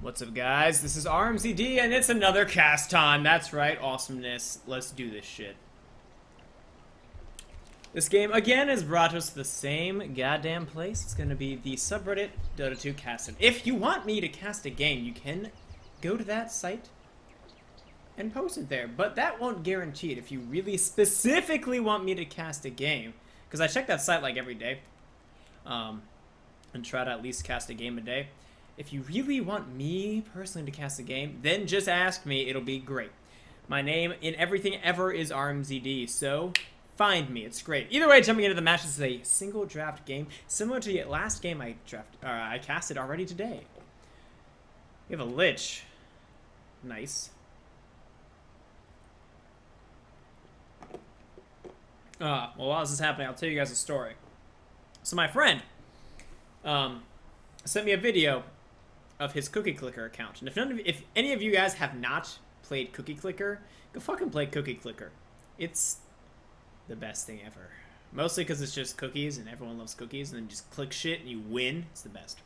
What's up, guys? This is RmZD, and it's another cast time. That's right, awesomeness. Let's do this shit. This game, again, has brought us to the same goddamn place. It's going to be the subreddit Dota 2 casted. If you want me to cast a game, you can go to that site and post it there. But that won't guarantee it if you really specifically want me to cast a game. Because I check that site like every day. And try to at least cast a game a day. If you really want me personally to cast a game, then just ask me. It'll be great. My name in everything ever is RmZD, so find me. It's great. Either way, jumping into the match, this is a single draft game, similar to the last game I casted already today. We have a Lich. Nice. Well, while this is happening, I'll tell you guys a story. So my friend sent me a video of his Cookie Clicker account. And if any of you guys have not played Cookie Clicker, go fucking play Cookie Clicker. It's the best thing ever. Mostly because it's just cookies and everyone loves cookies, and then just click shit and you win. It's the best.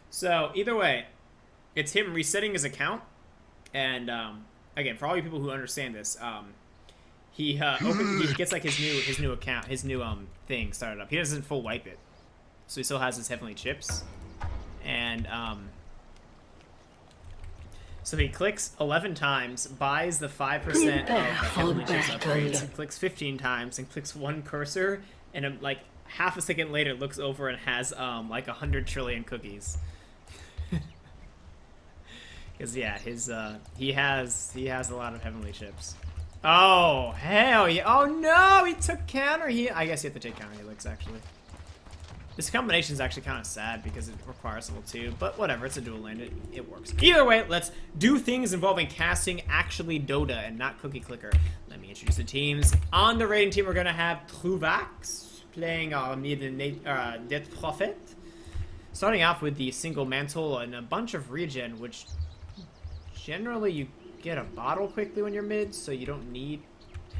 So either way, it's him resetting his account. And again, for all you people who understand this, he gets like his new account, his new thing started up. He doesn't full wipe it, so he still has his heavenly chips. And so he clicks 11 times, buys the 5% of heavenly chips upgrades, and clicks 15 times, and clicks one cursor, and like half a second later looks over and has like 100 trillion cookies. Because yeah, his he has a lot of heavenly chips. Oh hell yeah! Oh no, he took counter. I guess you have to take counter helix actually. This combination is actually kind of sad because it requires level 2, but whatever, it's a dual lane, it works. Either way, let's do things involving casting actually Dota and not Cookie Clicker. Let me introduce the teams. On the raiding team, we're going to have Truvax playing Death Prophet. Starting off with the single mantle and a bunch of regen, which generally you get a bottle quickly when you're mid, so you don't need...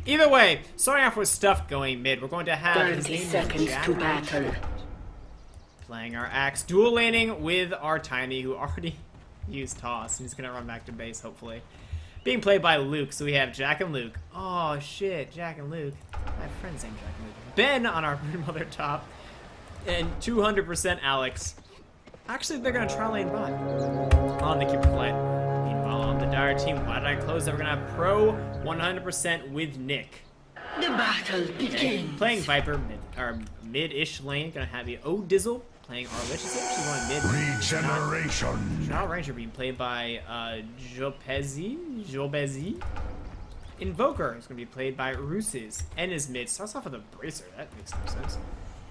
Either way, starting off with stuff going mid, we're going to have 30 seconds to battle. Playing our Axe, dual laning with our Tiny, who already used Toss. He's gonna run back to base, hopefully. Being played by Luke, so we have Jack and Luke. Oh shit, Jack and Luke. I have friends named Jack and Luke. Ben on our Broodmother top, and 200% Alex. Actually, they're gonna try lane bot on the Keeper Flight. Meanwhile, on the Dire team, why did I close that? We're gonna have Pro 100% with Nick. The battle begins. Playing Viper mid-ish lane, gonna have you Dizzle playing our Lich. Is actually going mid. Regeneration. Shadow Ranger being played by Jobezi. Invoker is gonna be played by Rooses. And is mid. Starts off with a Bracer. That makes no sense.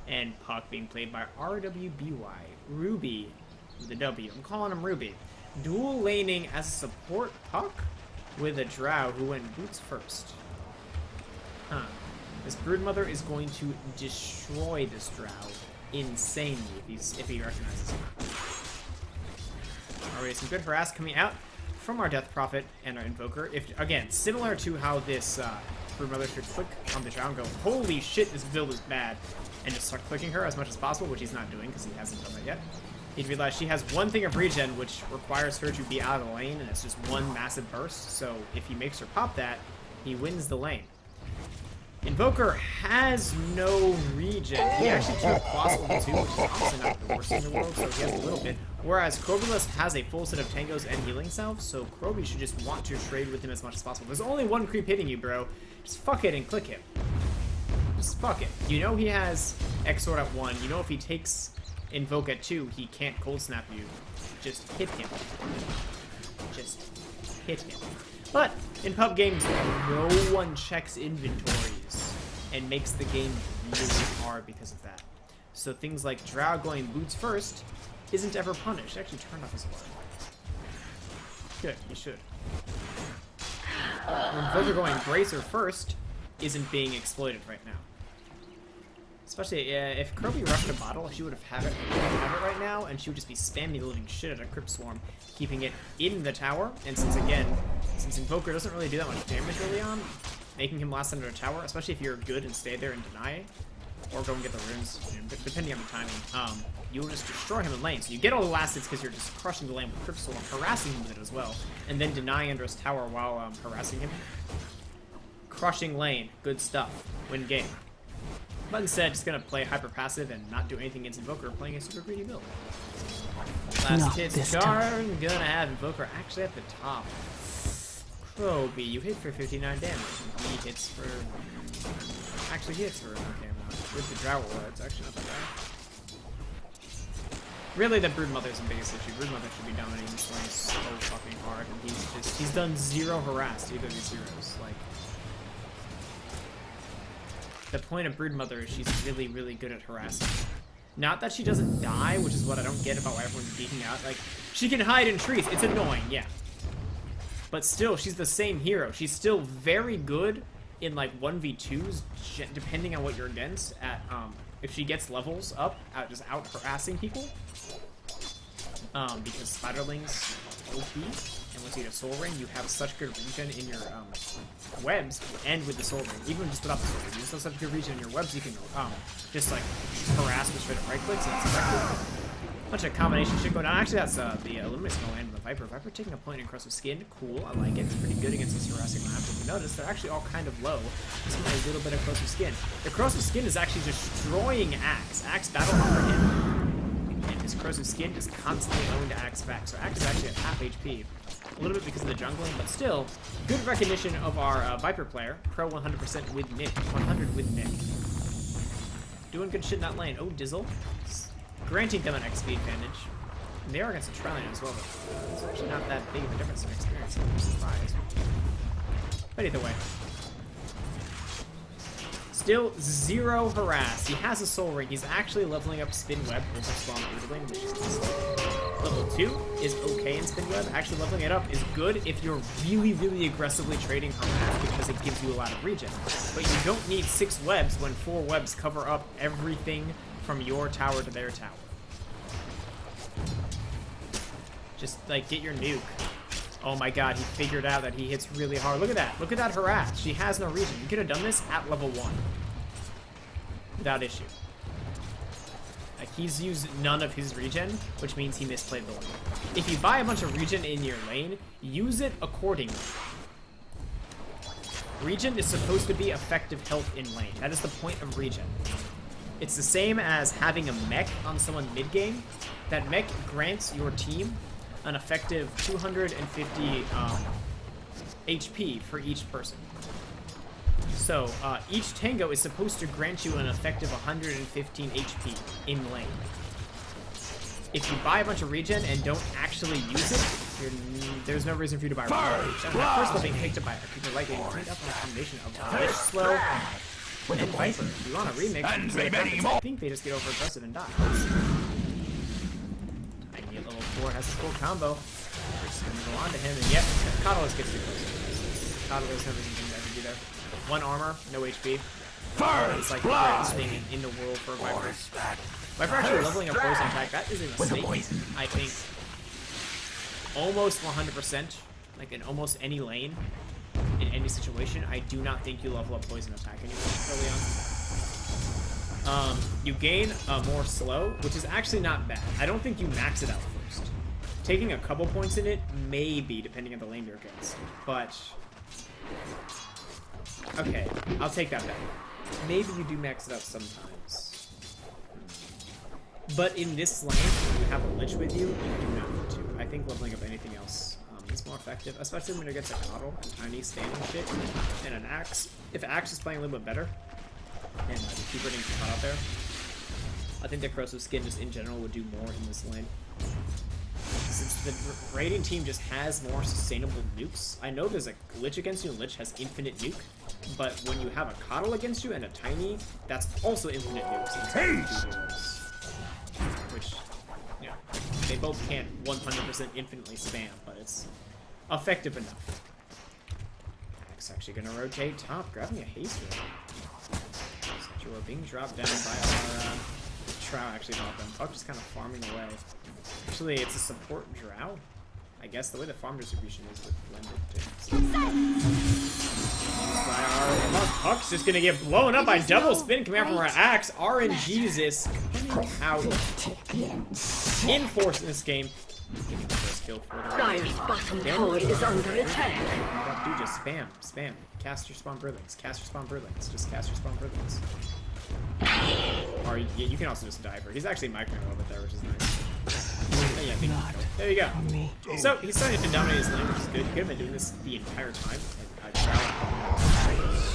And Puck being played by RWBY. Ruby with a W. I'm calling him Ruby. Dual laning as a support Puck with a Drow who went boots first. Huh. This Broodmother is going to destroy this Drow insanely if he recognizes him. Alright, some good harass coming out from our Death Prophet and our Invoker. If again, similar to how this Broodmother should click on the Drow and go, holy shit, this build is bad, and just start clicking her as much as possible, which he's not doing because he hasn't done that yet. He'd realize she has one thing of regen, which requires her to be out of the lane, and it's just one massive burst. So if he makes her pop that, he wins the lane. Invoker has no regen. He actually took Boss level 2, which is honestly not the worst in the world, so he has a little bit. Whereas Krobilus has a full set of tangos and healing salves, so Kroby should just want to trade with him as much as possible. There's only one creep hitting you, bro. Just fuck it and click him. Just fuck it. You know he has X-Sword at 1. You know if he takes Invoke at 2, he can't cold snap you. Just hit him. Just hit him. But in pub games, no one checks inventories and makes the game really hard because of that. So things like Drow going boots first isn't ever punished. Actually, turn off his alarm. Good, you should. Invoker going Bracer first isn't being exploited right now. Especially if Kirby rushed a bottle, she would have it right now, and she would just be spamming the living shit out of Crypt Swarm, keeping it in the tower. And since Invoker doesn't really do that much damage early on, making him last under a tower, especially if you're good and stay there and deny, or go and get the runes, depending on the timing. you'll just destroy him in lane. So you get all the last hits because you're just crushing the lane with Crypt Soul and harassing him with it as well. And then denying Endra's tower while harassing him. Crushing lane. Good stuff. Win game. But instead, just gonna play hyper passive and not do anything against Invoker, playing a super greedy build. Last hits charm. Gonna have Invoker actually at the top. Croby, you hit for 59 damage. He hits for... Actually, he hits for okay amount. With the Drow War, it's actually not that bad. Really, the Broodmother's the biggest issue. Broodmother should be dominating this lane so fucking hard, and he's done 0 harass to either of these heroes. Like, the point of Broodmother is she's really, really good at harassing. Not that she doesn't die, which is what I don't get about why everyone's geeking out. Like, she can hide in trees. It's annoying, yeah. But still, she's the same hero. She's still very good in, like, 1v2s, depending on what you're against. At if she gets levels up, just out harassing people. Because Spiderling's OP, and once you get a Soul Ring, you have such good regen in your webs, and with the Soul Ring, even just without the Soul Ring, you still have such good regen in your webs, you can just like harass with straight up right clicks, and it's effective. Bunch of combination shit going on. Actually, that's the Luminous gonna land on the Viper. Viper taking a point in Corrosive Skin, cool, I like it. It's pretty good against this harassing maps. If you notice, they're actually all kind of low. Just a little bit of Corrosive Skin. The Corrosive Skin is actually destroying Axe. Axe battle for him. His Corrosive Skin just constantly owned Axe back. So Axe is actually at half HP. A little bit because of the jungling, but still, good recognition of our Viper player. Pro 100% with Nick. 100 with Nick. Doing good shit in that lane. Oh, Dizzle. Granting them an XP advantage. And they are against a Trillion as well, but it's actually not that big of a difference in experience. I'm surprised. But either way. Still 0 harass. He has a Soul Ring. He's actually leveling up Spin Web over Spawn Broodling, which is decent. Level 2 is okay in Spin Web. Actually, leveling it up is good if you're really, really aggressively trading harass because it gives you a lot of regen. But you don't need 6 webs when 4 webs cover up everything from your tower to their tower. Just, like, get your nuke. Oh my god, he figured out that he hits really hard. Look at that. Look at that harass. She has no regen. You could have done this at level 1. Without issue. Like, he's used none of his regen, which means he misplayed the lane. If you buy a bunch of regen in your lane, use it accordingly. Regen is supposed to be effective health in lane. That is the point of regen. It's the same as having a mech on someone mid-game. That mech grants your team an effective 250 HP for each person. So each Tango is supposed to grant you an effective 115 HP in lane. If you buy a bunch of regen and don't actually use it, there's no reason for you to buy regen. First level being picked up by people like getting cleaned up on a combination of Lich, Slow, and Viper. If you want a remix, I think they just get over aggressive and die. Tiny at level 4 has a full combo. We're just gonna go on to him, and yep, Catalyst gets too close. Catalyst never something that can do there. 1 armor, no HP. It's like the greatest thing in the world for a Viper. Viper actually leveling up poison attack, that is a mistake. I think almost 100%, like in almost any lane, in any situation, I do not think you level up poison attack anymore early on. You gain more slow, which is actually not bad. I don't think you max it out first. Taking a couple points in it, maybe, depending on the lane you're against. But, okay, I'll take that back. Maybe you do max it out sometimes. But in this lane, if you have a Lich with you, you do not need to. I think leveling up anything else is more effective, especially when it gets a Coddle, a tiny standing shit, and an Axe. If Axe is playing a little bit better, and the keeper didn't come out there, I think the Corrosive Skin just in general would do more in this lane. Since the raiding team just has more sustainable nukes, I know there's a Lich against you and Lich has infinite nuke, but when you have a Coddle against you and a Tiny, that's also infinite nukes. Which, yeah, they both can't 100% infinitely spam, but it's effective enough. Axe actually gonna rotate top, grabbing a haste ring. You are being dropped down by our Drow actually not them. Puck just kind of farming away. Actually, it's a support Drow. I guess the way the farm distribution is with blended Puck's just gonna get blown up by double spin coming out from our axe. RnGZ coming out in force in this game. First kill for the Dire's bottom tower is under attack. Dude, just spam. Cast your spawn Broodlings. Just cast your spawn Broodlings. Or yeah, you can also just dive. He's actually microing a little bit there, which is nice. But yeah, there you go. So he's starting to dominate his lane, which is good. He could have been doing this the entire time.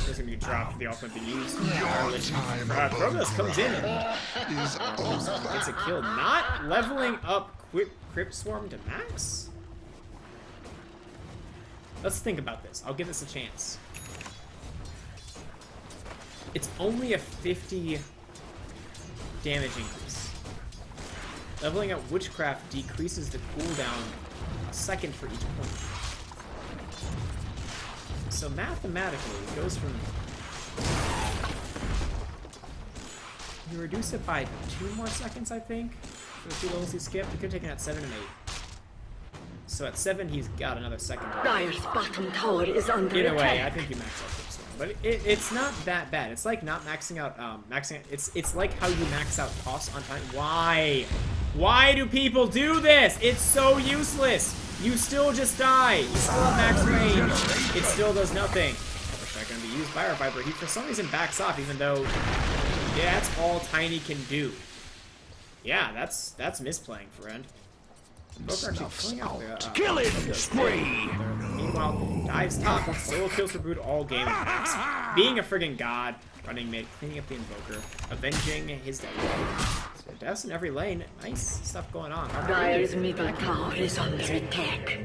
There's gonna be a drop. The ultimate being used. Protoss comes in and gets a kill. Not leveling up Crypt Swarm to max. Let's think about this. I'll give this a chance. It's only a 50 damage increase. Leveling up Witchcraft decreases the cooldown a second for each point. So mathematically, it goes from... You reduce it by 2 more seconds, I think, for the 2 levels he skipped. He could have taken it at 7 and 8. So at 7, he's got another second. Dire's bottom tower is under attack. Either way, I think you max out Cryptstorm. But it's not that bad. It's like not maxing out, it's like how you max out costs on time. Why? Why do people do this? It's so useless. You still just die. You still have max range. It still does nothing. That's not going to be used by our Viper. He for some reason backs off, even though, yeah, that's all Tiny can do. Yeah, that's misplaying, friend. Both are actually pulling out the killing spree. Meanwhile, dives top, solo kills for Brood all game. Max being a friggin' god, running mid, cleaning up the Invoker, avenging his death. So deaths in every lane. Nice stuff going on. Dire's middle tower is under attack.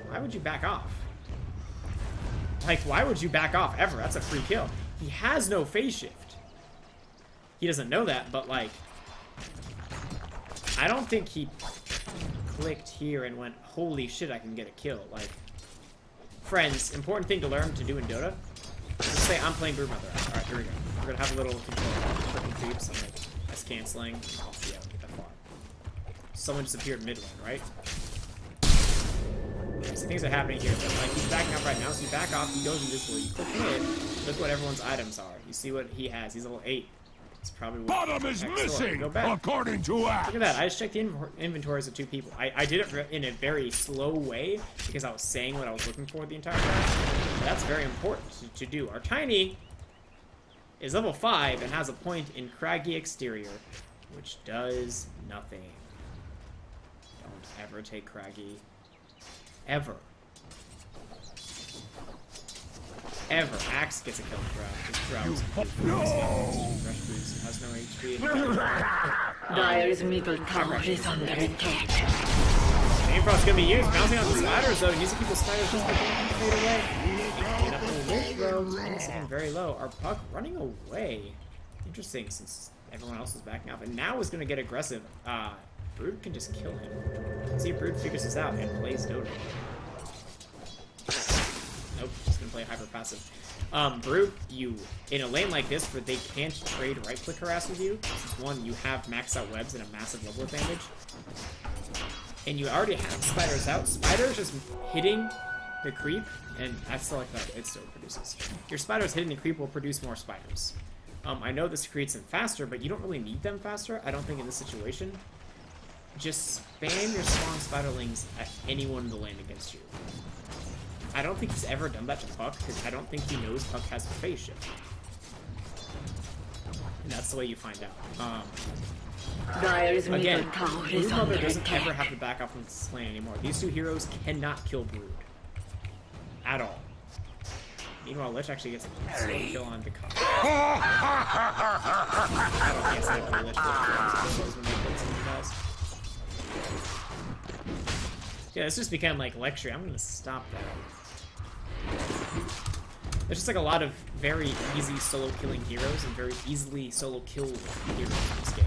Why would you back off? Like, why would you back off ever? That's a free kill. He has no phase shift. He doesn't know that, but like, I don't think he clicked here and went, holy shit, I can get a kill. Like, friends, important thing to learn to do in Dota. Let's say I'm playing Broodmother. Alright, here we go. We're gonna have a little control. Freaking creeps. I'm like, that's canceling. Oh, yeah, get that far. Someone just appeared mid lane, right? So things are happening here. But, like, he's backing up right now, so you back off, he goes invisible. You click mid, look what everyone's items are. You see what he has. He's level 8. It's probably Bottom is missing, go back. according to us. Look at that. I just checked the inventories of 2 people. I did it in a very slow way because I was saying what I was looking for the entire time. But that's very important to do. Our Tiny is level 5 and has a point in Craggy Exterior, which does nothing. Don't ever take Craggy. Ever. Ever. Axe gets a kill for Drow. Rush boots has no HP. Dire's middle tower is under attack. Aimfrost's gonna be used. Bouncing on the spiders though. Needs to keep the spiders just like fade away. Clean up the lich though. Looking very low. Our Puck running away. Interesting since everyone else is backing off. And now is gonna get aggressive. Brood can just kill him. Let's see if Brood figures this out and plays Dota. Nope, just gonna play hyper passive. Brood, you in a lane like this where they can't trade right click harass with you. One, you have maxed out webs and a massive level advantage, and you already have spiders out. Spiders just hitting the creep, and I still like that it still produces. Your spiders hitting the creep will produce more spiders. I know this creates them faster, but you don't really need them faster. I don't think in this situation. Just spam your spawn spiderlings at anyone in the lane against you. I don't think he's ever done that to Puck, because I don't think he knows Puck has a phase shift. And that's the way you find out. Dire's Again, middle tower is under Broodmother doesn't ever attack. have to back off from this lane anymore. These 2 heroes cannot kill Brood. At all. Meanwhile, Lich actually gets a slow kill on the Cock. I don't can't say it for the Lich, but yeah, this just became like lecture. I'm gonna stop that. There's just like a lot of very easy solo killing heroes and very easily solo kill heroes in this game.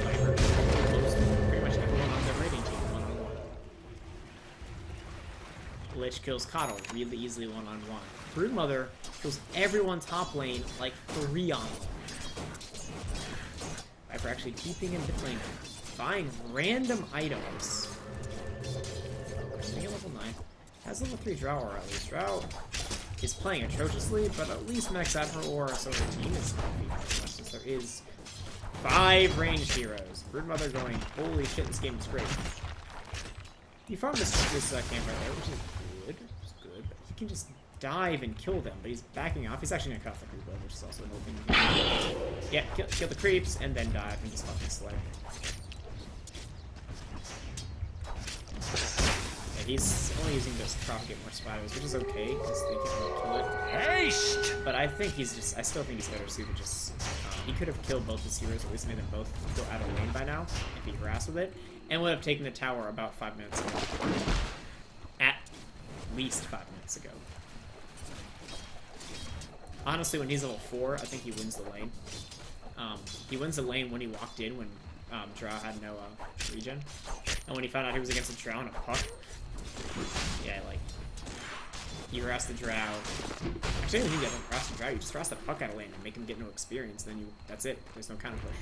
Like Viper kills pretty much everyone on their raiding team one-on-one. Lich kills Coddle really easily one-on-one. Broodmother kills everyone top lane like 3-on-1. Viper actually keeping in mid lane, buying random items. gonna get level 9. Has level 3 Drow Aura at least. Drow is playing atrociously, but at least max out her aura, so her team is not being as much since there is 5 ranged heroes. Broodmother going, holy shit, this game is great. He farmed this camp right there, which is good. It's good, but he can just dive and kill them, but he's backing off. He's actually gonna cut off the creep wave, which is also another thing. Yeah, kill the creeps and then dive and just fucking slay. Yeah, he's only using this to propagate more spiders, which is okay because they can really kill it. Haste! But I think I still think he's better suited. Just he could have killed both his heroes, or at least made them both go out of lane by now if he harassed with it, and would have taken the tower about 5 minutes ago. At least 5 minutes ago. Honestly, when he's level 4, I think he wins the lane. He wins the lane when he walked in when Drow had no regen. And when he found out he was against a Drow and a Puck. Yeah, like, you harass the Drow. Actually, I don't think you don't harass the Drow, you just harass the Puck out of lane and make him get no experience, then that's it. There's no counter push.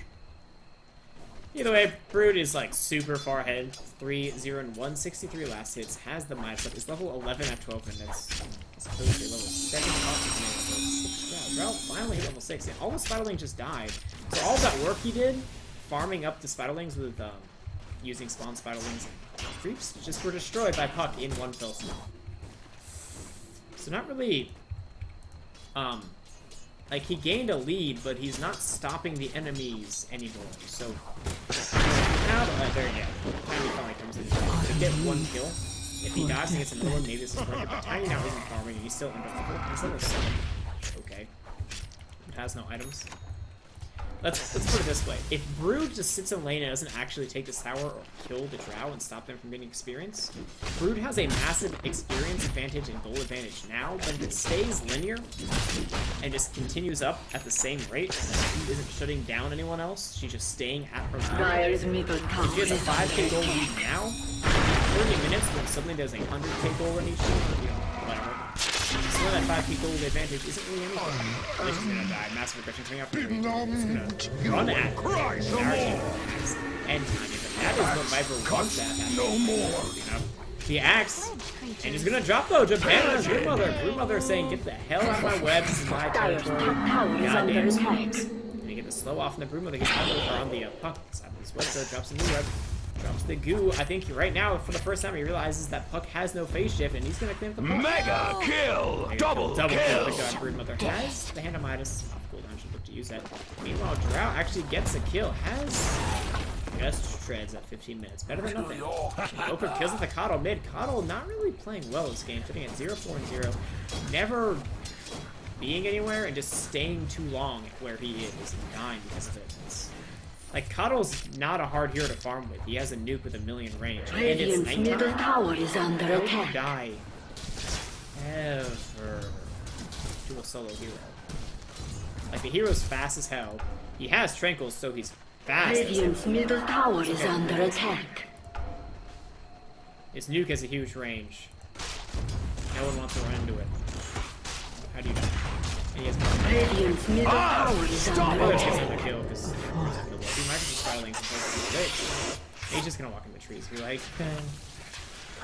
Either way, Brood is like super far ahead. 3-0 and 163 last hits. Has the Midas up. Is level 11 at 12 minutes. It's supposed to be level 7 up. Drow finally hit level 6. And all the Spiderlings just died. So all that work he did, farming up the Spiderlings with using spawn Spiderlings and creeps, just were destroyed by Puck in one fell swoop. So not really like, he gained a lead, but he's not stopping the enemies anymore. So, now, there you go. Tiny finally comes in. To get one kill. If he dies and gets another one, maybe this is worth it. But Tiny now isn't farming, and he's still under level. He's level 7. Okay. It has no items. Let's put it this way. If Brood just sits in lane and doesn't actually take this tower or kill the Drow and stop them from getting experience, Brood has a massive experience advantage and gold advantage now, but if it stays linear and just continues up at the same rate, and she isn't shutting down anyone else, she's just staying at her level. Dire's middle tower If she has a is under 5k gold lead attack. now, 30 minutes when suddenly there's a 100k gold in each team, or, you know, whatever. So that 5k gold advantage isn't really anything. This is gonna die. Massive aggression coming out from the region. It's gonna run at her. And that is what Viper wants that happen. No more. You know? The axe. And he's gonna drop though. Japan has Broodmother. Broodmother saying, get the hell out of my web. This is my Dire's territory. top tower is under Goddamn attack. snakes. And you get the slow off, and the Broodmother gets out on the Puck. Side of his web, so drops a new web. Drops the goo. I think right now, for the first time, he realizes that Puck has no phase shift, and he's gonna clean up the Puck. Mega kill! Double kill. kill! The God Broodmother has the hand of Midas. Off cooldown, should look to use that. Meanwhile, Drow actually gets a kill. Has just treads at 15 minutes. Better than nothing. Oker kills with the Coddle mid. Coddle not really playing well this game, sitting at 0-4 and 0. Never being anywhere and just staying too long where he is and dying because of it. Like, Coddle's not a hard hero to farm with. He has a nuke with 1,000,000 range. And it's Radiant's middle nighttime. tower is under Don't attack. die ever to a solo hero. Like, the hero's fast as hell. He has Tranquils, so he's fast as hell. Radiant's middle tower is under attack. His nuke has a huge range. No one wants to run into it. How do you die? And he has Radiant's middle tower is under Oh, there's attack. another kill because he might just Starlings and Glitch. He's just gonna walk in the trees. Be like,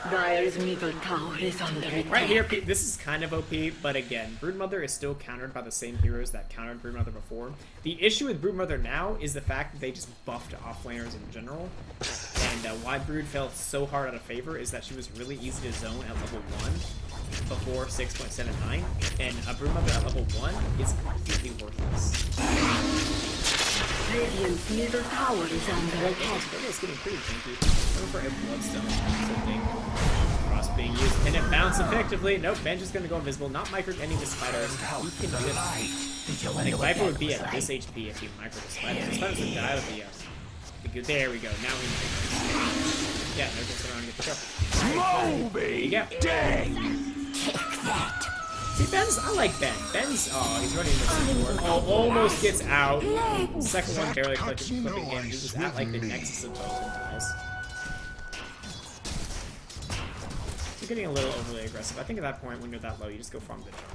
Dire's middle tower is under attack. right here. This is kind of OP, but again, Broodmother is still countered by the same heroes that countered Broodmother before. The issue with Broodmother now is the fact that they just buffed offlaners in general, and why Brood fell so hard out of favor is that she was really easy to zone at level 1 before 6.79, and a Broodmother at level 1 is completely worthless. Radiant's middle tower is under attack. It's getting pretty tanky. Going for a bloodstone. Something. Frost being used. Can it bounce effectively? Nope. Benj is going to go invisible. Not micro any of the spiders. He can do it. I think Viper would be at this HP if he micro the spiders. The spiders would die with the good. There we go. Now he micros. Yeah, they're just around and get the kill. Moby! Yeah. Dead! See, I like Ben. Ben's, oh, he's running into the door. Oh, almost gets out. Second one barely flipping him. He was at, like, the nexus of both guys. You're getting a little overly aggressive. I think at that point, when you're that low, you just go farm the jungle.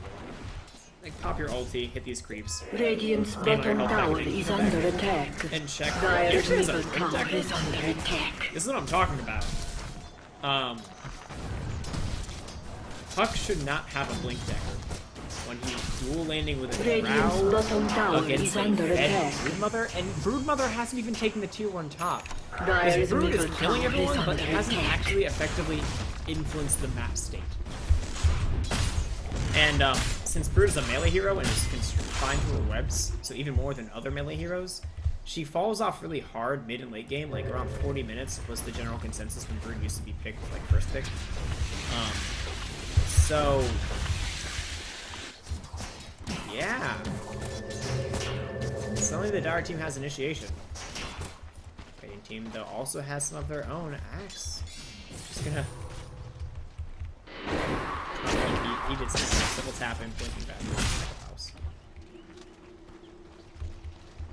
Like, pop your ulti, hit these creeps, Radiant's bottom tower is under attack. and check. Dire's Here's a middle rim tower deck. is under attack. This is what I'm talking about. Puck should not have a blink dagger when he's dual landing with a Radiant's drow bottom tower against is a under fed attack. Broodmother, and Broodmother hasn't even taken the tier 1 top. Dire's His Brood middle is killing tower is everyone, but under it hasn't attack. actually effectively influenced the map state. And since Brood is a melee hero and is confined to her webs, so even more than other melee heroes, she falls off really hard mid and late game. Like around 40 minutes was the general consensus when Brood used to be picked like first pick. So yeah, suddenly the Dire team has initiation. Fighting team though also has some of their own. Axe just gonna. He did something. Double tapping, blinking back. House.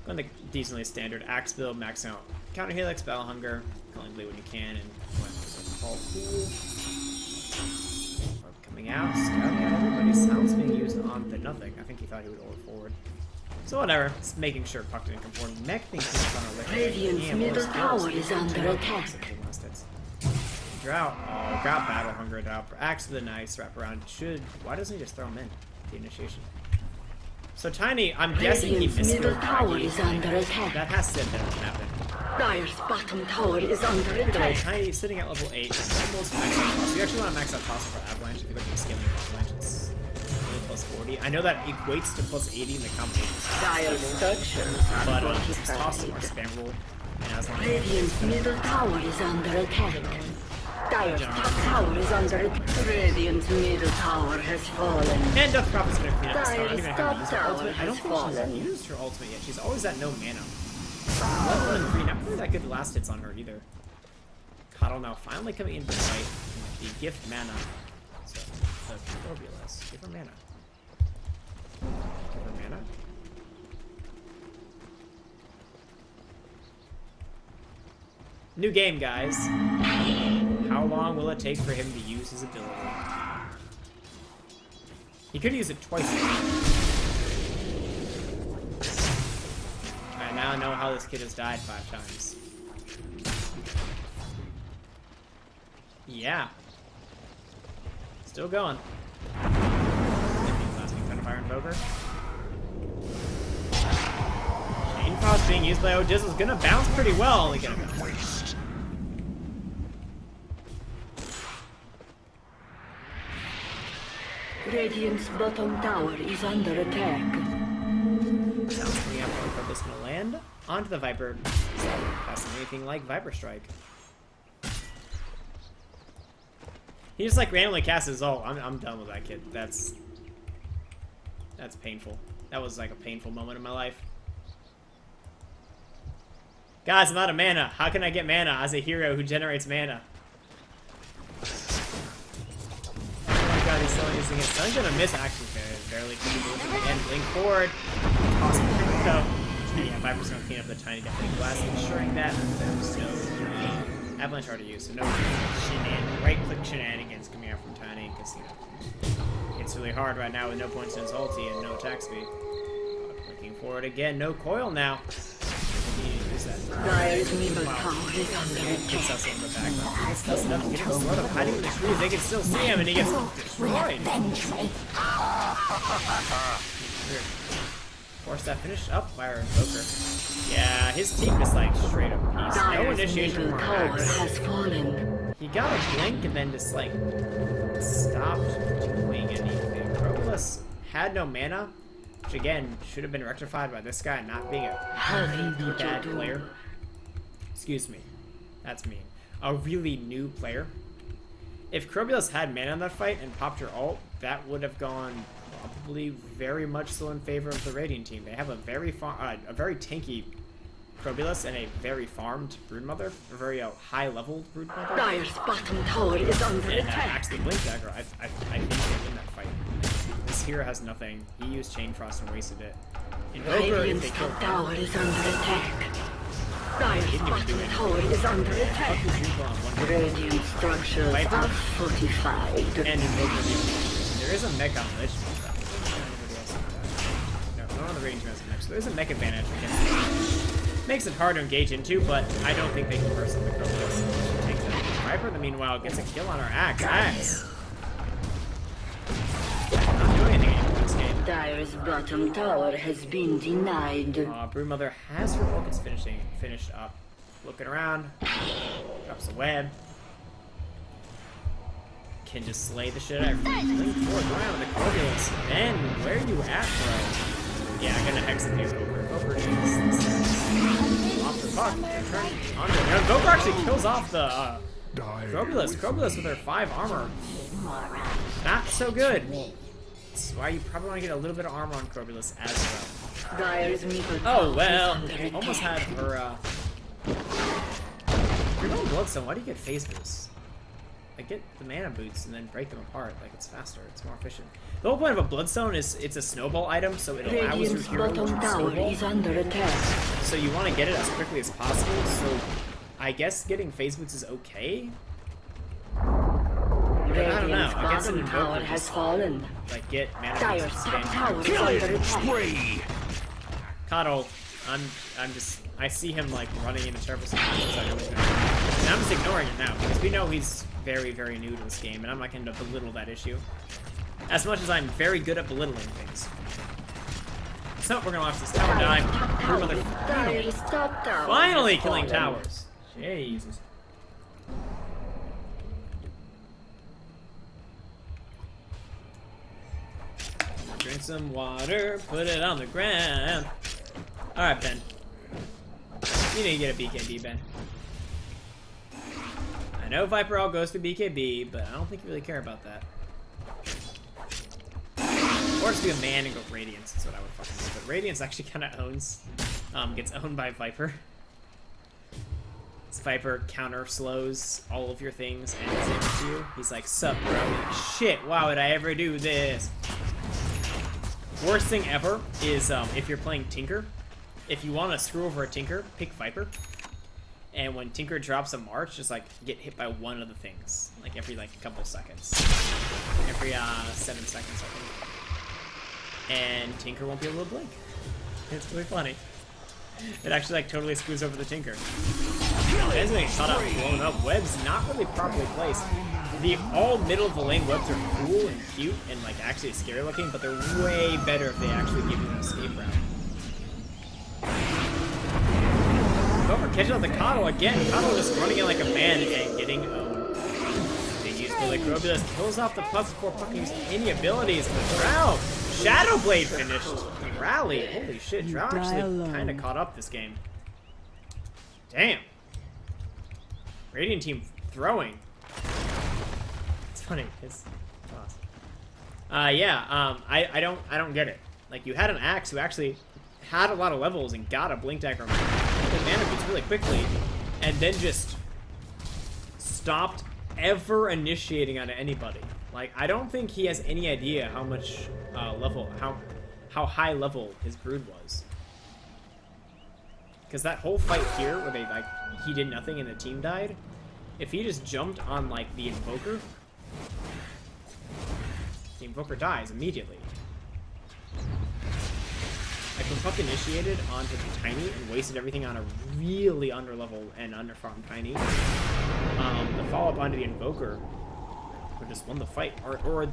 Going the decently standard Axe build, maxing out counter helix, battle hunger, calling bleed when you can, and call cool. Coming out, scouting out everybody. Sounds being used on the nothing. I think he thought he would ult forward. So whatever, just making sure Puck didn't come forward. Mech thinks he's trying to lick it. Radiant's middle tower is under attack. Drought. Oh, got battle hunger out. Axe to the nice wrap around. Why doesn't he just throw him in? The initiation. So Tiny, I'm guessing he missed middle the tower is under attack. That has to have happened. Dire's bottom tower is under Either way, attack. Tiny sitting at level 8, almost max out cost. You actually want to max out cost for Avalanche if you look at the scaling of Avalanche. It's only plus 40. I know that equates to plus 80 in the combination. Dire's structures But are it's tossed more fortified. spam rule. And as long Radiant's middle tower is under attack. Dire's top tower is under attack. Radiant's middle tower has fallen. And Death Prophet's gonna clean up. I don't Dire's even have top to use her tower ultimate. I don't has think she's fallen. used her ultimate yet. She's always at no mana. Level 1 and 3, not really that good last hits on her either. Coddle now finally coming into the fight. The gift mana. So, the Corvulus. Give her mana. Give her mana. New game, guys. How long will it take for him to use his ability? He could use it twice. I now know how this kid has died 5 times. Yeah. Still going. Blasting Thunderfire Invoker. Chain Frost being used by Odizzle's gonna bounce pretty well. Only gonna bounce. Radiant's bottom tower is under attack. Sounds coming out for this gonna land onto the Viper. Passing anything like Viper Strike. He just like randomly casts his ult. I'm done with that kid. That's painful. That was like a painful moment in my life. Guys, I'm out of mana. How can I get mana as a hero who generates mana? Oh my god, he's selling this again. Sun's gonna miss action barely. Again, blink forward. Awesome. Go. Yeah, 5% gonna clean up the Tiny Deafening Blast, ensuring that there's no Avalanche already used, so no right-click shenanigans coming out from Tiny, because, you know, it's really hard right now with no points in his ulti and no attack speed. Looking forward again, no coil now. Dire's middle tower is under Gets attack. us in the background. He gets us enough to get him slowed up, hiding in the trees. They can still see him, and he gets destroyed. Weird. Force that finish up by our Invoker. Yeah, his team is like straight up peace. No Dire's initiation middle from tower our Axe. has fallen. He got a blink and then just like stopped doing anything. Crocus had no mana, which again should have been rectified by this guy not being a really bad player. Excuse me, that's mean. A really new player. If Crobulus had mana in that fight and popped her ult, that would have gone probably very much so in favor of the Radiant team. They have a very tanky Crobulus and a very farmed Broodmother, a very high-leveled Broodmother. Dire's bottom tower is under And attack. actually, Blink Dagger, I think they win that fight. This hero has nothing. He used Chain Frost and wasted it. Invoker, if Radiant's they kill top him, tower is under attack. Dire's bottom tower is under attack. Fuck his Juke on one hit. Radiant structures Viper. are fortified. And Invoker the There is a mech on Lich. No, not on the range has a mech. So there's a mech advantage against it. Makes it hard to engage into, but I don't think they can burst on the Crocus. Take that. Viper, in the meanwhile, gets a kill on our Axe. Axe! Dire's bottom tower has been denied. Broodmother has her orchids finished up. Looking around, drops a web. Can just slay the shit out of everything. Link forward around with the Corvulus. Ben, where are you at, bro? Yeah, I'm gonna hex the Invoker. Invoker is off the fuck. Invoker actually kills off the Corvulus. Corvulus with her 5 armor. Not so good. That's why you probably want to get a little bit of armor on Corvulus as well. Dire's middle Oh well, tower is under almost had attack. her. If you're going Bloodstone, why do you get phase boosts? Like, get the mana boots and then break them apart. Like, it's faster, it's more efficient. The whole point of a Bloodstone is it's a snowball item, so it allows your Radiant's hero bottom to tower snowball. is under attack. So you want to get it as quickly as possible. So I guess getting phase boots is okay. But I don't know. Radiant's Against an bottom tower Invoker, has just, fallen. like, get mana Dire's boots top and tower is stand. under attack. Spree! Coddle, I see him like running into terrible situations. And I'm just ignoring it now because we know he's very, very new to this game, and I'm not going to belittle that issue. As much as I'm very good at belittling things. So we're gonna watch this tower die. Dire's top tower Finally has killing fallen. towers. Jesus. Drink some water, put it on the ground. Alright, Ben. You need to get a BKB, Ben. I know Viper all goes through BKB, but I don't think you really care about that. Or just be a man and go Radiance, that's what I would fucking do. But Radiance actually kind of gets owned by Viper. This Viper counter slows all of your things and is into you. He's like, sup, bro? You're like, shit, why would I ever do this? Worst thing ever is if you're playing Tinker. If you want to screw over a Tinker, pick Viper. And when Tinker drops a March, just like get hit by one of the things. Like every like couple seconds. Every 7 seconds, I think. And Tinker won't be able to blink. It's really funny. It actually like totally screws over the Tinker. As they shot out and blown up, webs not really properly placed. The all middle of the lane webs are cool and cute and like actually scary looking, but they're way better if they actually give you an escape route. Over catching up the Coddle again. Coddle just running in like a man and getting owned. Big use for the Corvulus kills off the pups before fucking using any abilities. But Drow, Shadow Blade finished. Rally, holy shit! Drow actually kind of caught up this game. Damn. Radiant team throwing. It's funny. It's awesome. Yeah. I don't get it. Like you had an Axe who actually had a lot of levels and got a Blink Dagger mana boots really quickly, and then just stopped ever initiating onto anybody. Like I don't think he has any idea how much how high level his brood was. Because that whole fight here where they like he did nothing and the team died, if he just jumped on like the Invoker dies immediately. Like when Puck initiated onto the Tiny and wasted everything on a really underlevel and underfarmed Tiny, the follow-up onto the Invoker would just won the fight, or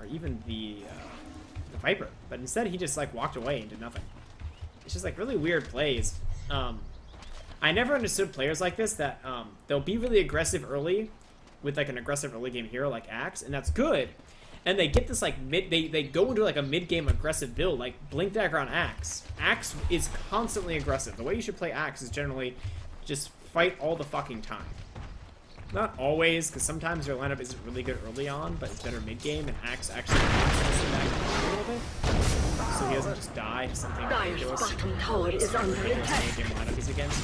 even the Viper. But instead he just like walked away and did nothing. It's just like really weird plays. I never understood players like this that they'll be really aggressive early with like an aggressive early game hero like Axe, and that's good. And they get this like they go into like a mid-game aggressive build, like Blink Dagger on Axe. Axe is constantly aggressive. The way you should play Axe is generally just fight all the fucking time. Not always, because sometimes your lineup isn't really good early on, but it's better mid-game, and Axe actually wants to sit back a little bit. So he doesn't just die to something ridiculous. Bottom tower is under attack. Mid-game lineup he's against.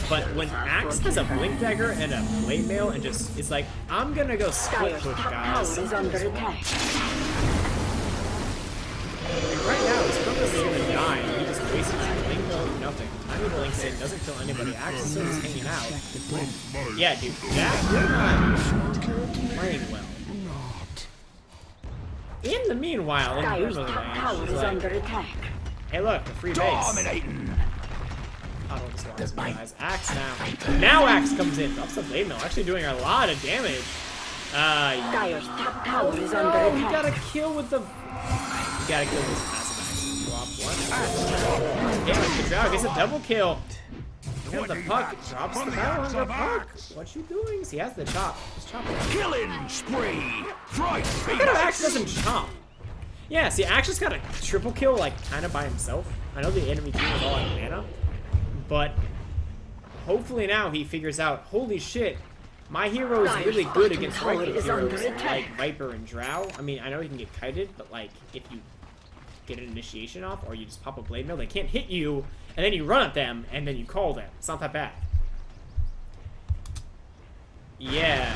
But when Axe has a Blink Dagger and a Blade Mail and just it's like, I'm gonna go split push, guys. is under attack. Like right now, his purpose is gonna die, and he just wasted his Blink Mail with nothing. Tiny blinks in, doesn't kill anybody. Axe is still just hanging out. Yeah, dude, Jack, you're not playing well. In the meanwhile, in Dire's Blue top tower Lane, is she's like, under attack. hey look, a free base. Dominating! Coddle just wants to guys. Axe now. Now Axe comes in. Drops the Blade Mail. Actually doing a lot of damage. Dire's top tower is under No, you attack. gotta kill with the... You gotta kill with this passive axe. Drop one. Damn, the Drow gets a double kill. And the puck drops the battle on the puck. What you doing? He has the chop. Just chop it. Killing spree. Fright. How come Axe doesn't chop? Yeah, see, Axe just got a triple kill, like, kind of by himself. I know the enemy team was all out of mana, but hopefully now he figures out, holy shit, my hero is really good against regular heroes like Viper and Drow. I mean, I know he can get kited, but, like, if you get an initiation off or you just pop a blade mill, they can't hit you, and then you run at them, and then you call them. It's not that bad. Yeah.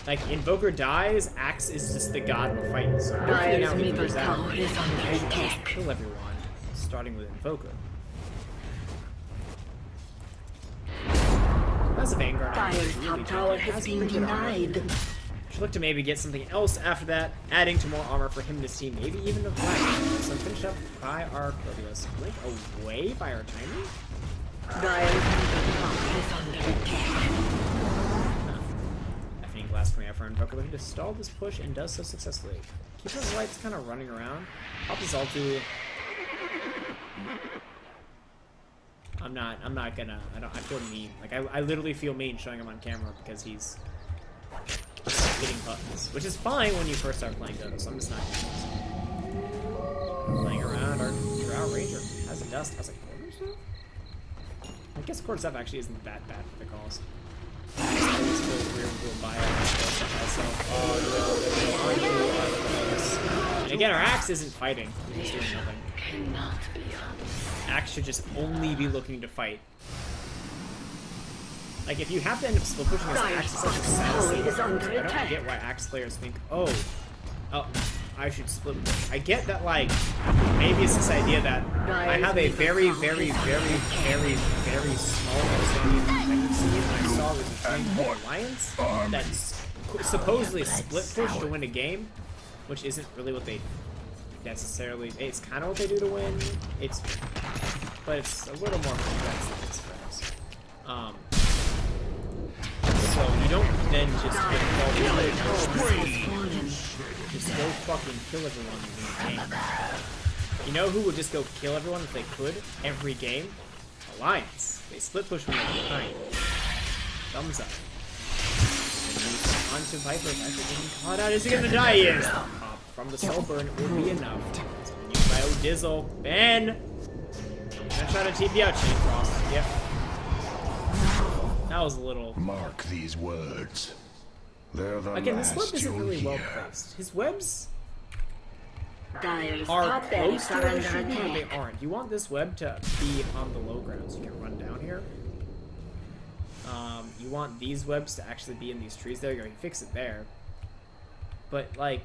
Like, Invoker dies, Axe is just the god of a fight. So hopefully now he figures out, I should just kill everyone, starting with Invoker. That's a Vanguard. Dire's top tower has been denied. Should look to maybe get something else after that, adding to more armor for him and his team, maybe even a flag. So finish up by our Proteus. Blink away by our Tiny. Dire's middle tower is under attack. Glass coming out for Invoker, looking to stall this push and does so successfully. Keep those lights kind of running around. Pop his ulti. I'm not gonna, I feel mean. Like, I literally feel mean showing him on camera because he's hitting buttons. Which is fine when you first start playing Dota, so I'm just not playing around. Our Drow Ranger has a dust. I was like, quarter stuff? I guess quarter stuff actually isn't that bad for the cost. And again, our Axe isn't fighting. He's doing nothing. Cannot be Axe should just only be looking to fight. Like, if you have to end up split pushing as Axe, it's such a sad state. I don't get why Axe players think, oh, I should split push. I get that, like, maybe it's this idea that I have a very, very, very, very, very small understanding of effectiveness, and I saw this team called Alliance that's supposedly split push to win a game, which isn't really what they necessarily. It's kind of what they do to win. But it's a little more complex than this, friends. So you don't then just get just go fucking kill everyone in the game. You know who would just go kill everyone if they could? Every game? Alliance. They split push when they're behind. Thumbs up. Onto Viper. Viper getting caught out. Is he gonna die? He is. Pop from the soul burn would be enough. So when you by Dizzle. Ben! Gonna try to TP out Chain Frost. Yep. That was a little. Mark these words. They're the Again, this web last isn't you'll really well hear. placed. His webs Dire's are top close base to are where under they should be, but they attack. aren't. You want this web to be on the low ground so you can run down here. You want these webs to actually be in these trees. There you go. You fix it there. But, like,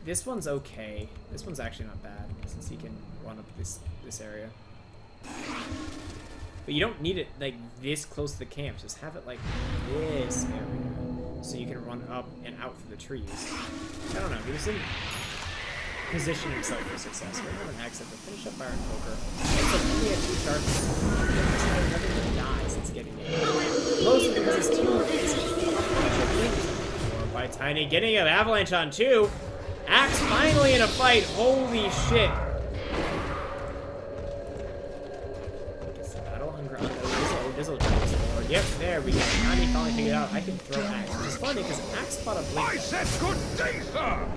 this one's okay. This one's actually not bad since he can run up this area. But you don't need it, like, this close to the camp. Just have it, like, this area. So you can run up and out through the trees. I don't know. He just didn't position himself for success. We're going to have an accent to finish up Iron Poker. Also, only had 2 charges. Never going to die since getting it. Mostly because his team is by Tiny. Getting an avalanche on 2. Axe finally in a fight. Holy shit. Dizzle jumps forward. Yep, there we go. Tiny finally figured out I can throw Axe, which is funny because Axe spot a blink. I said good day, sir!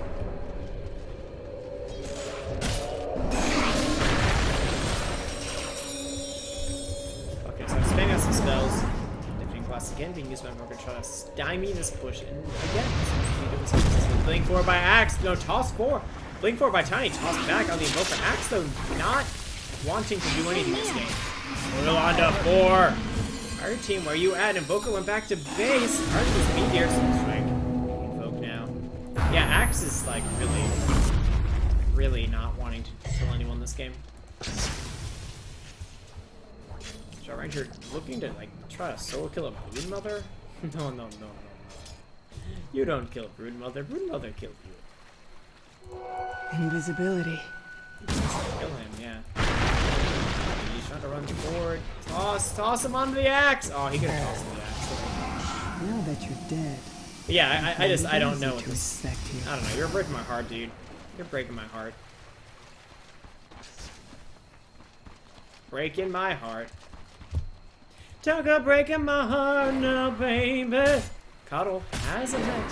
Okay, so I'm spamming out some spells. Dipping Glass again, being used by Morgan to try to stymie this push. And again, Blink 4 by Axe. No, toss 4. Blink 4 by Tiny. Toss back on the Invoker. Axe, though, not wanting to do anything this game. We're on to 4. Our team, where you at? Invoker went back to base. Ours was Meteor Strike. Invoke now. Yeah, Axe is like really not wanting to kill anyone this game. Shaw Ranger looking to like try to solo kill a Broodmother? No. You don't kill Broodmother. Broodmother killed you. Invisibility. Kill him, yeah. He's trying to run forward. Toss him onto the Axe. Oh, he could have tossed the Axe. Now that you're dead, But yeah, I don't know what this. I don't know. You're breaking my heart, dude. You're breaking my heart. Breaking my heart. Talk about breaking my heart now, baby. Cuddle has a neck.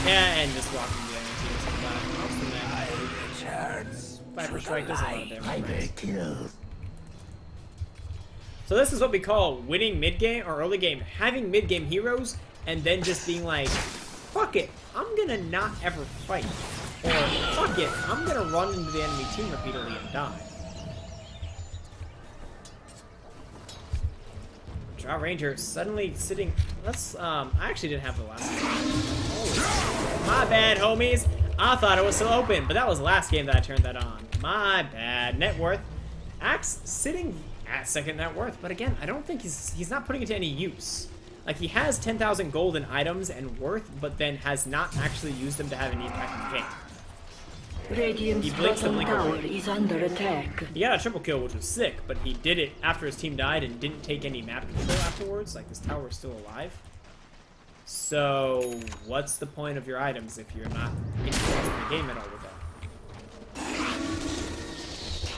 Yeah, and just walking the enemy team's Viper Strike does a lot of damage. So this is what we call winning mid-game or early game, having mid-game heroes, and then just being like, fuck it, I'm gonna not ever fight. Or, fuck it, I'm gonna run into the enemy team repeatedly and die. Drow Ranger suddenly sitting. Let's. I actually didn't have the last game. Oh, my bad, homies. I thought it was still open, but that was the last game that I turned that on. My bad. Net worth. Axe sitting at second net worth, but again, I don't think he's not putting it to any use. Like, he has 10,000 gold in items and worth, but then has not actually used them to have any impact in the game. Radiant's bottom tower is under attack. He got a triple kill, which was sick, but he did it after his team died and didn't take any map control afterwards. Like, this tower is still alive. So, what's the point of your items if you're not influencing the game at all with them?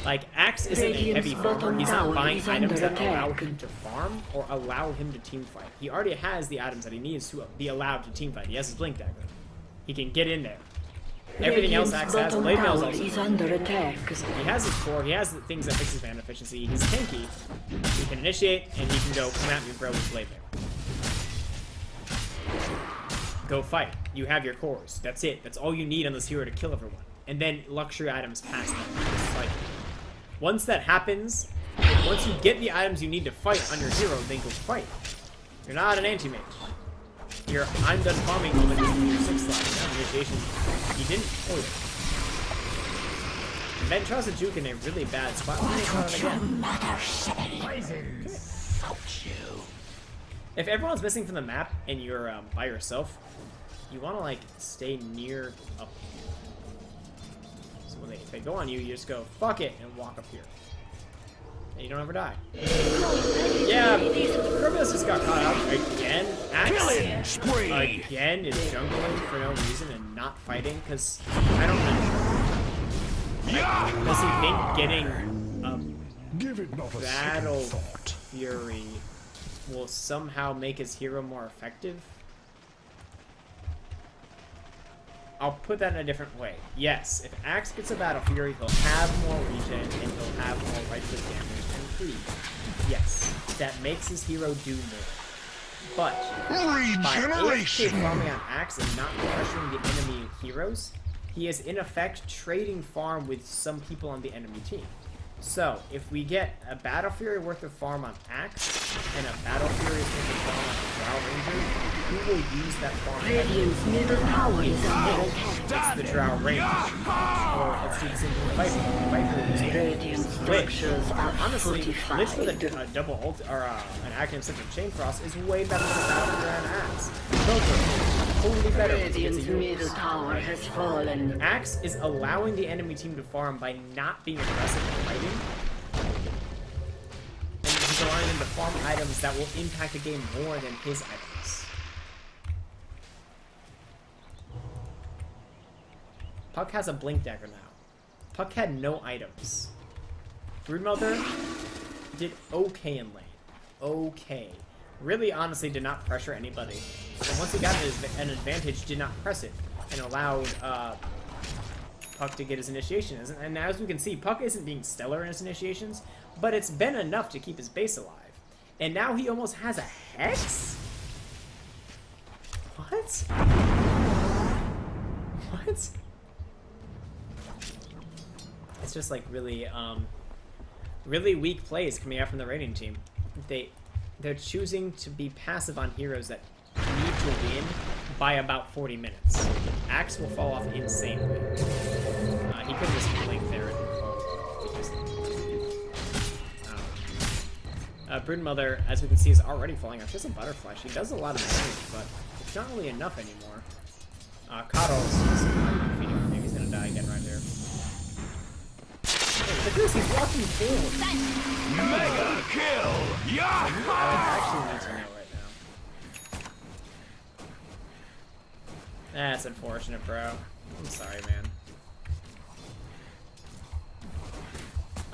Like, Axe isn't a heavy farmer. He's not buying items that allow him to farm or allow him to teamfight. He already has the items that he needs to be allowed to teamfight. He has his Blink Dagger. He can get in there. Everything else Axe has. Blade Mail's also is under attack. He has his core. He has the things that fix his mana efficiency. He's tanky. He can initiate, and he can go, come at me, bro, with Blade Mail. Go fight. You have your cores. That's it. That's all you need on this hero to kill everyone. And then luxury items past that. It's like, once that happens, once you get the items you need to fight on your hero, then go fight. You're not an anti-mage. Your I'm done farming moment is your 6 slot. Initiation. You didn't hold it. Ben tries to juke in a really bad spot. If everyone's missing from the map and you're by yourself, you want to like stay near up. So when if they go on you, you just go fuck it and walk up here. And you don't ever die. Yeah, Kerberos just got caught out again. Axe again is jungling for no reason and not fighting because I don't know. Like, does he think getting Battle Fury will somehow make his hero more effective? I'll put that in a different way. Yes, if Axe gets a Battle Fury, he'll have more regen and he'll have more right-click damage and free. Yes, that makes his hero do more. But by AFK farming on Axe and not pressuring the enemy heroes, he is in effect trading farm with some people on the enemy team. So, if we get a Battle Fury worth of farm on Axe and a Battle Fury worth of farm on Drow Ranger, who will use that farm? Radiant's middle tower is under attack. It's the Drow Ranger. Or it's the simple Viper. Viper is Radiant structures are honestly, fortified. Lich with a double ult, or an active such a Chain Frost is way better than a Battle Fury on Axe. Joker, totally better. Radiant's middle tower has fallen. Axe is allowing the enemy team to farm by not being aggressive and fighting. And he's allowing them to farm items that will impact the game more than his items. Puck has a Blink Dagger now. Puck had no items. Broodmama did okay in lane. Okay. Really, honestly, did not pressure anybody. And once he got an advantage, did not press it. And allowed Puck to get his initiations. And as we can see, Puck isn't being stellar in his initiations, but it's been enough to keep his base alive. And now he almost has a Hex? What? What? It's just like really, really weak plays coming out from the raiding team. They're choosing to be passive on heroes that need to win by about 40 minutes. Axe will fall off insanely. He could just blink there and Broodmother, as we can see, is already falling off. She has a butterfly. She does a lot of damage, but it's not really enough anymore. Coddle's feeding him. Maybe he's gonna die again right there. Look at this, he's walking forward. Mega kill! I actually need to know right now. That's unfortunate, bro. I'm sorry, man.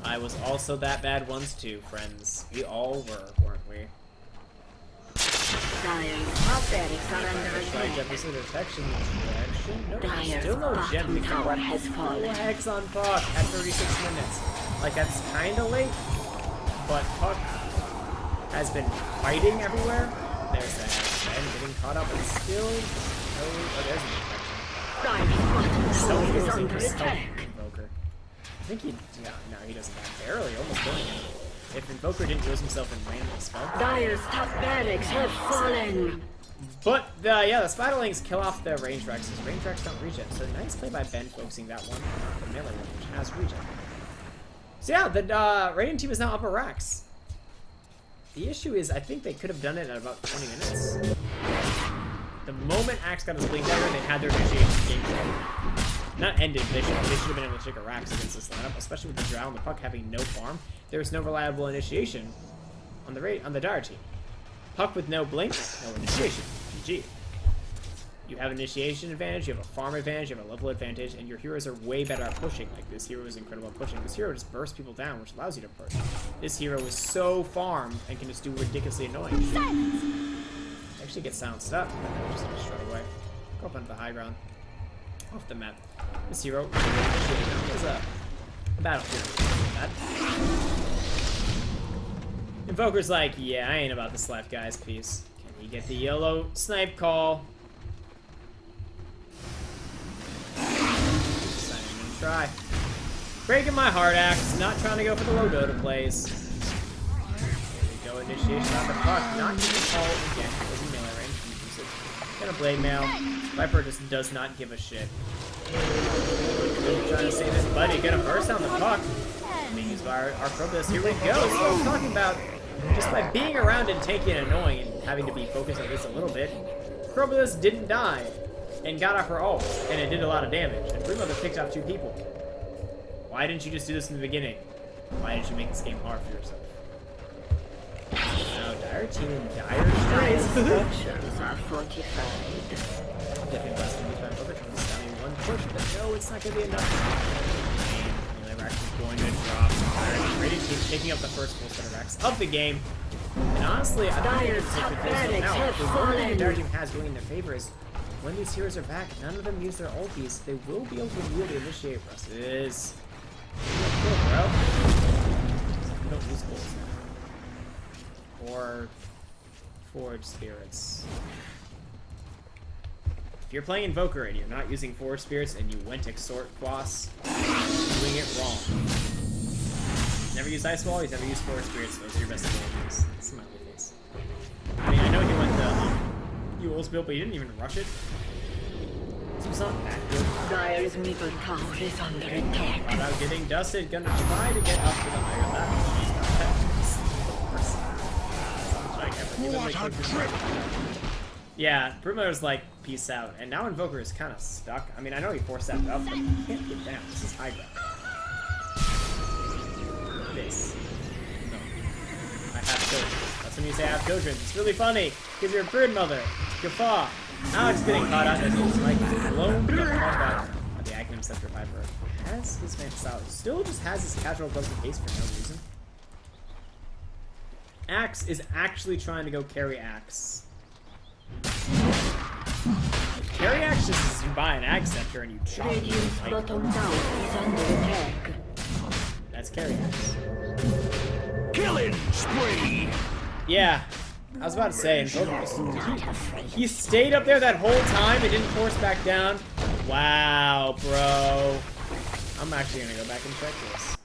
I was also that bad once too, friends. We all were, weren't we? Dire's top barracks are under attack. Deficit detection. No, Dire's still no gem bottom to tower collect. has fallen. Full hex on Puck at 36 minutes. Like, that's kind of late, but Puck has been fighting everywhere. There's the hex, and getting caught up, and still no. Oh, there's an infection. Dire's bottom tower is Using under his stealth attack. Invoker. I think he. No, he doesn't have barely, almost killing him. If Invoker didn't use himself in random spell. Dire's top barracks have fallen. But yeah, the Spiderlings kill off the range Rex. Range Rex don't regen. So nice play by Ben focusing that one. The melee range has regen. So yeah, the Radiant team is now up a Rex. The issue is, I think they could have done it at about 20 minutes. The moment Axe got his Blink Dagger, they had their initiation game not ended. They should have been able to take a Rax against this lineup, especially with the Drow and the Puck having no farm. There was no reliable initiation on the Dire team. Puck with no blink, no initiation. GG. You have an initiation advantage, you have a farm advantage, you have a level advantage, and your heroes are way better at pushing. Like, this hero is incredible at pushing. This hero just bursts people down, which allows you to push. This hero is so farmed and can just do ridiculously annoying. Actually get silenced up, but just gonna strut away. Go up onto the high ground. Off the map. This hero is a battlefield. Invoker's like, yeah, I ain't about this life, guys. Peace. Can he get the yellow snipe call? I'm gonna try. Breaking my heart, Axe. Not trying to go for the low Dota plays. There we go. Initiation on the Puck. Not using call again. Was in melee range. Use it. Gonna blade mail. Viper just does not give a shit. Trying to save his buddy. Gonna burst down the Puck. Being used by our Probus. Here we go. So I'm talking about just by being around and taking it annoying and having to be focused on this a little bit. Probus didn't die and got off her ult, and it did a lot of damage. And Broodmama picked off 2 people. Why didn't you just do this in the beginning? Why did you make this game hard for yourself? Now, Dire team and Dire Dire's Strays. structures are fortified. Definitely less than time over. Trying to stun me one push, but no, it's not going to be enough. Melee Rax is going to drop. Radiant team taking up the first full set of Rax of the game. And honestly, I think it's top now. barracks The have one thing the Dire fallen. team has going in their favor is when these heroes are back, none of them use their ultis. They will be able to yield to initiate russes. Cool, bro. We don't use goals now. Or Forge Spirits. If you're playing Invoker and you're not using Forge Spirits and you went Exhort Quas, you're doing it wrong. He's never used Ice Wall, he's never used Forge Spirits, those are your best abilities. Smiley face. I mean, I know he went the Yule's build, but he didn't even rush it. So it's not that good. Dire's middle tower is under attack. Without getting dusted, gonna try to get up to the higher level. She's not Yeah, Broodmama's like, peace out. And now Invoker is kind of stuck. I mean, I know he forced that up, but he can't get down. This is high ground. This. No. I have children. That's when you say I have children. It's really funny, because you're a Broodmother. Guffaw. Alex getting caught out as he's like blown the fuck out. The Aghanim Scepter Viper has his Mantis out. Still just has his casual above the case for no reason. Axe is actually trying to go carry Axe. Carry Axe just is you buy an Ag Scepter and you chop it. Radiant's Like, bottom tower is under attack. that's carry Axe. Killing spree! Yeah, I was about to say, he stayed up there that whole time and didn't force back down. Wow, bro. I'm actually gonna go back and check this.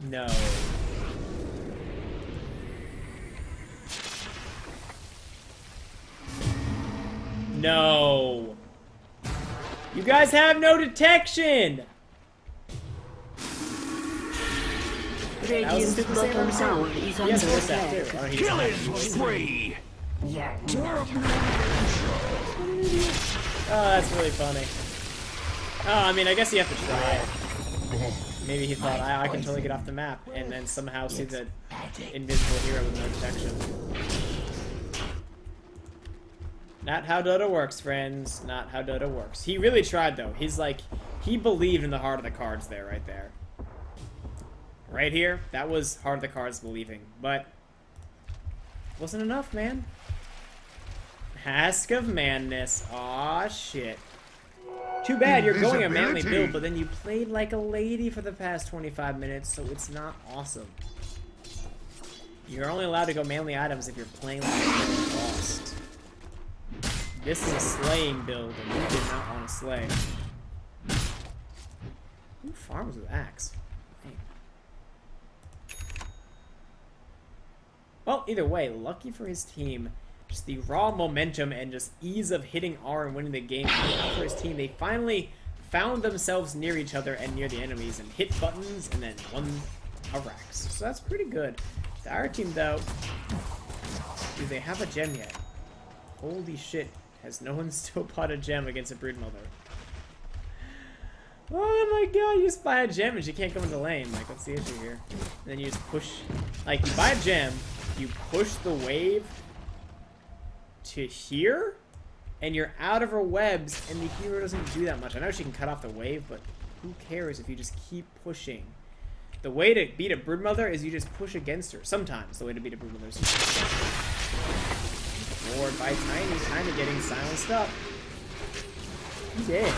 No. No. You guys have no detection. Radiant's bottom tower is under Yes, what's that attack. too? Oh, he's Killing not. spree! Oh, that's really funny. Oh, I mean, I guess you have to try it. Maybe he thought, I can totally get off the map, and then somehow see the invisible hero with no detection. Not how Dota works, friends. Not how Dota works. He really tried, though. He's like, he believed in the heart of the cards there, right there. Right here, that was heart of the cards believing, but wasn't enough, man. Mask of Madness. Aw, shit. Too bad you're going a manly build, but then you played like a lady for the past 25 minutes, so it's not awesome. You're only allowed to go manly items if you're playing like a lost. This is a slaying build, and you did not want to slay. Who farms with axe? Man. Well, either way, lucky for his team. Just the raw momentum and just ease of hitting R and winning the game for his team. They finally found themselves near each other and near the enemies and hit buttons and then won a Rax. So that's pretty good. The our team, though, do they have a gem yet? Holy shit. Has no one still bought a gem against a Broodmother? Oh my god, you just buy a gem and she can't come into lane. Like, what's the issue here? And then you just push, like, you buy a gem, you push the wave to here, and you're out of her webs, and the hero doesn't do that much. I know she can cut off the wave, but who cares if you just keep pushing? The way to beat a Broodmother is you just push against her. Sometimes the way to beat a Broodmother is you push against her. Ward by Tiny, kind of getting silenced up. He did.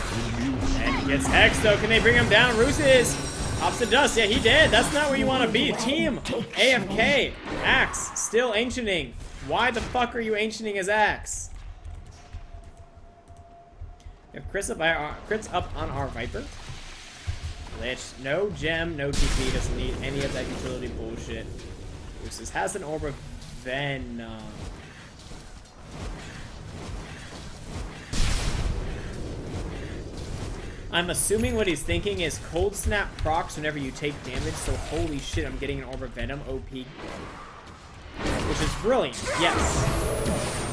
And he gets Hex, though. Can they bring him down? Rooses pops the dust. Yeah, he did. That's not where you want to be. Team AFK. Axe still ancienting. Why the fuck are you ancienting his axe? We have crits up on our Viper. Lich, no gem, no TP, doesn't need any of that utility bullshit. Rooses has an Orb of Venom. I'm assuming what he's thinking is Cold Snap procs whenever you take damage, so holy shit, I'm getting an Orb of Venom, OP. Which is brilliant, yes.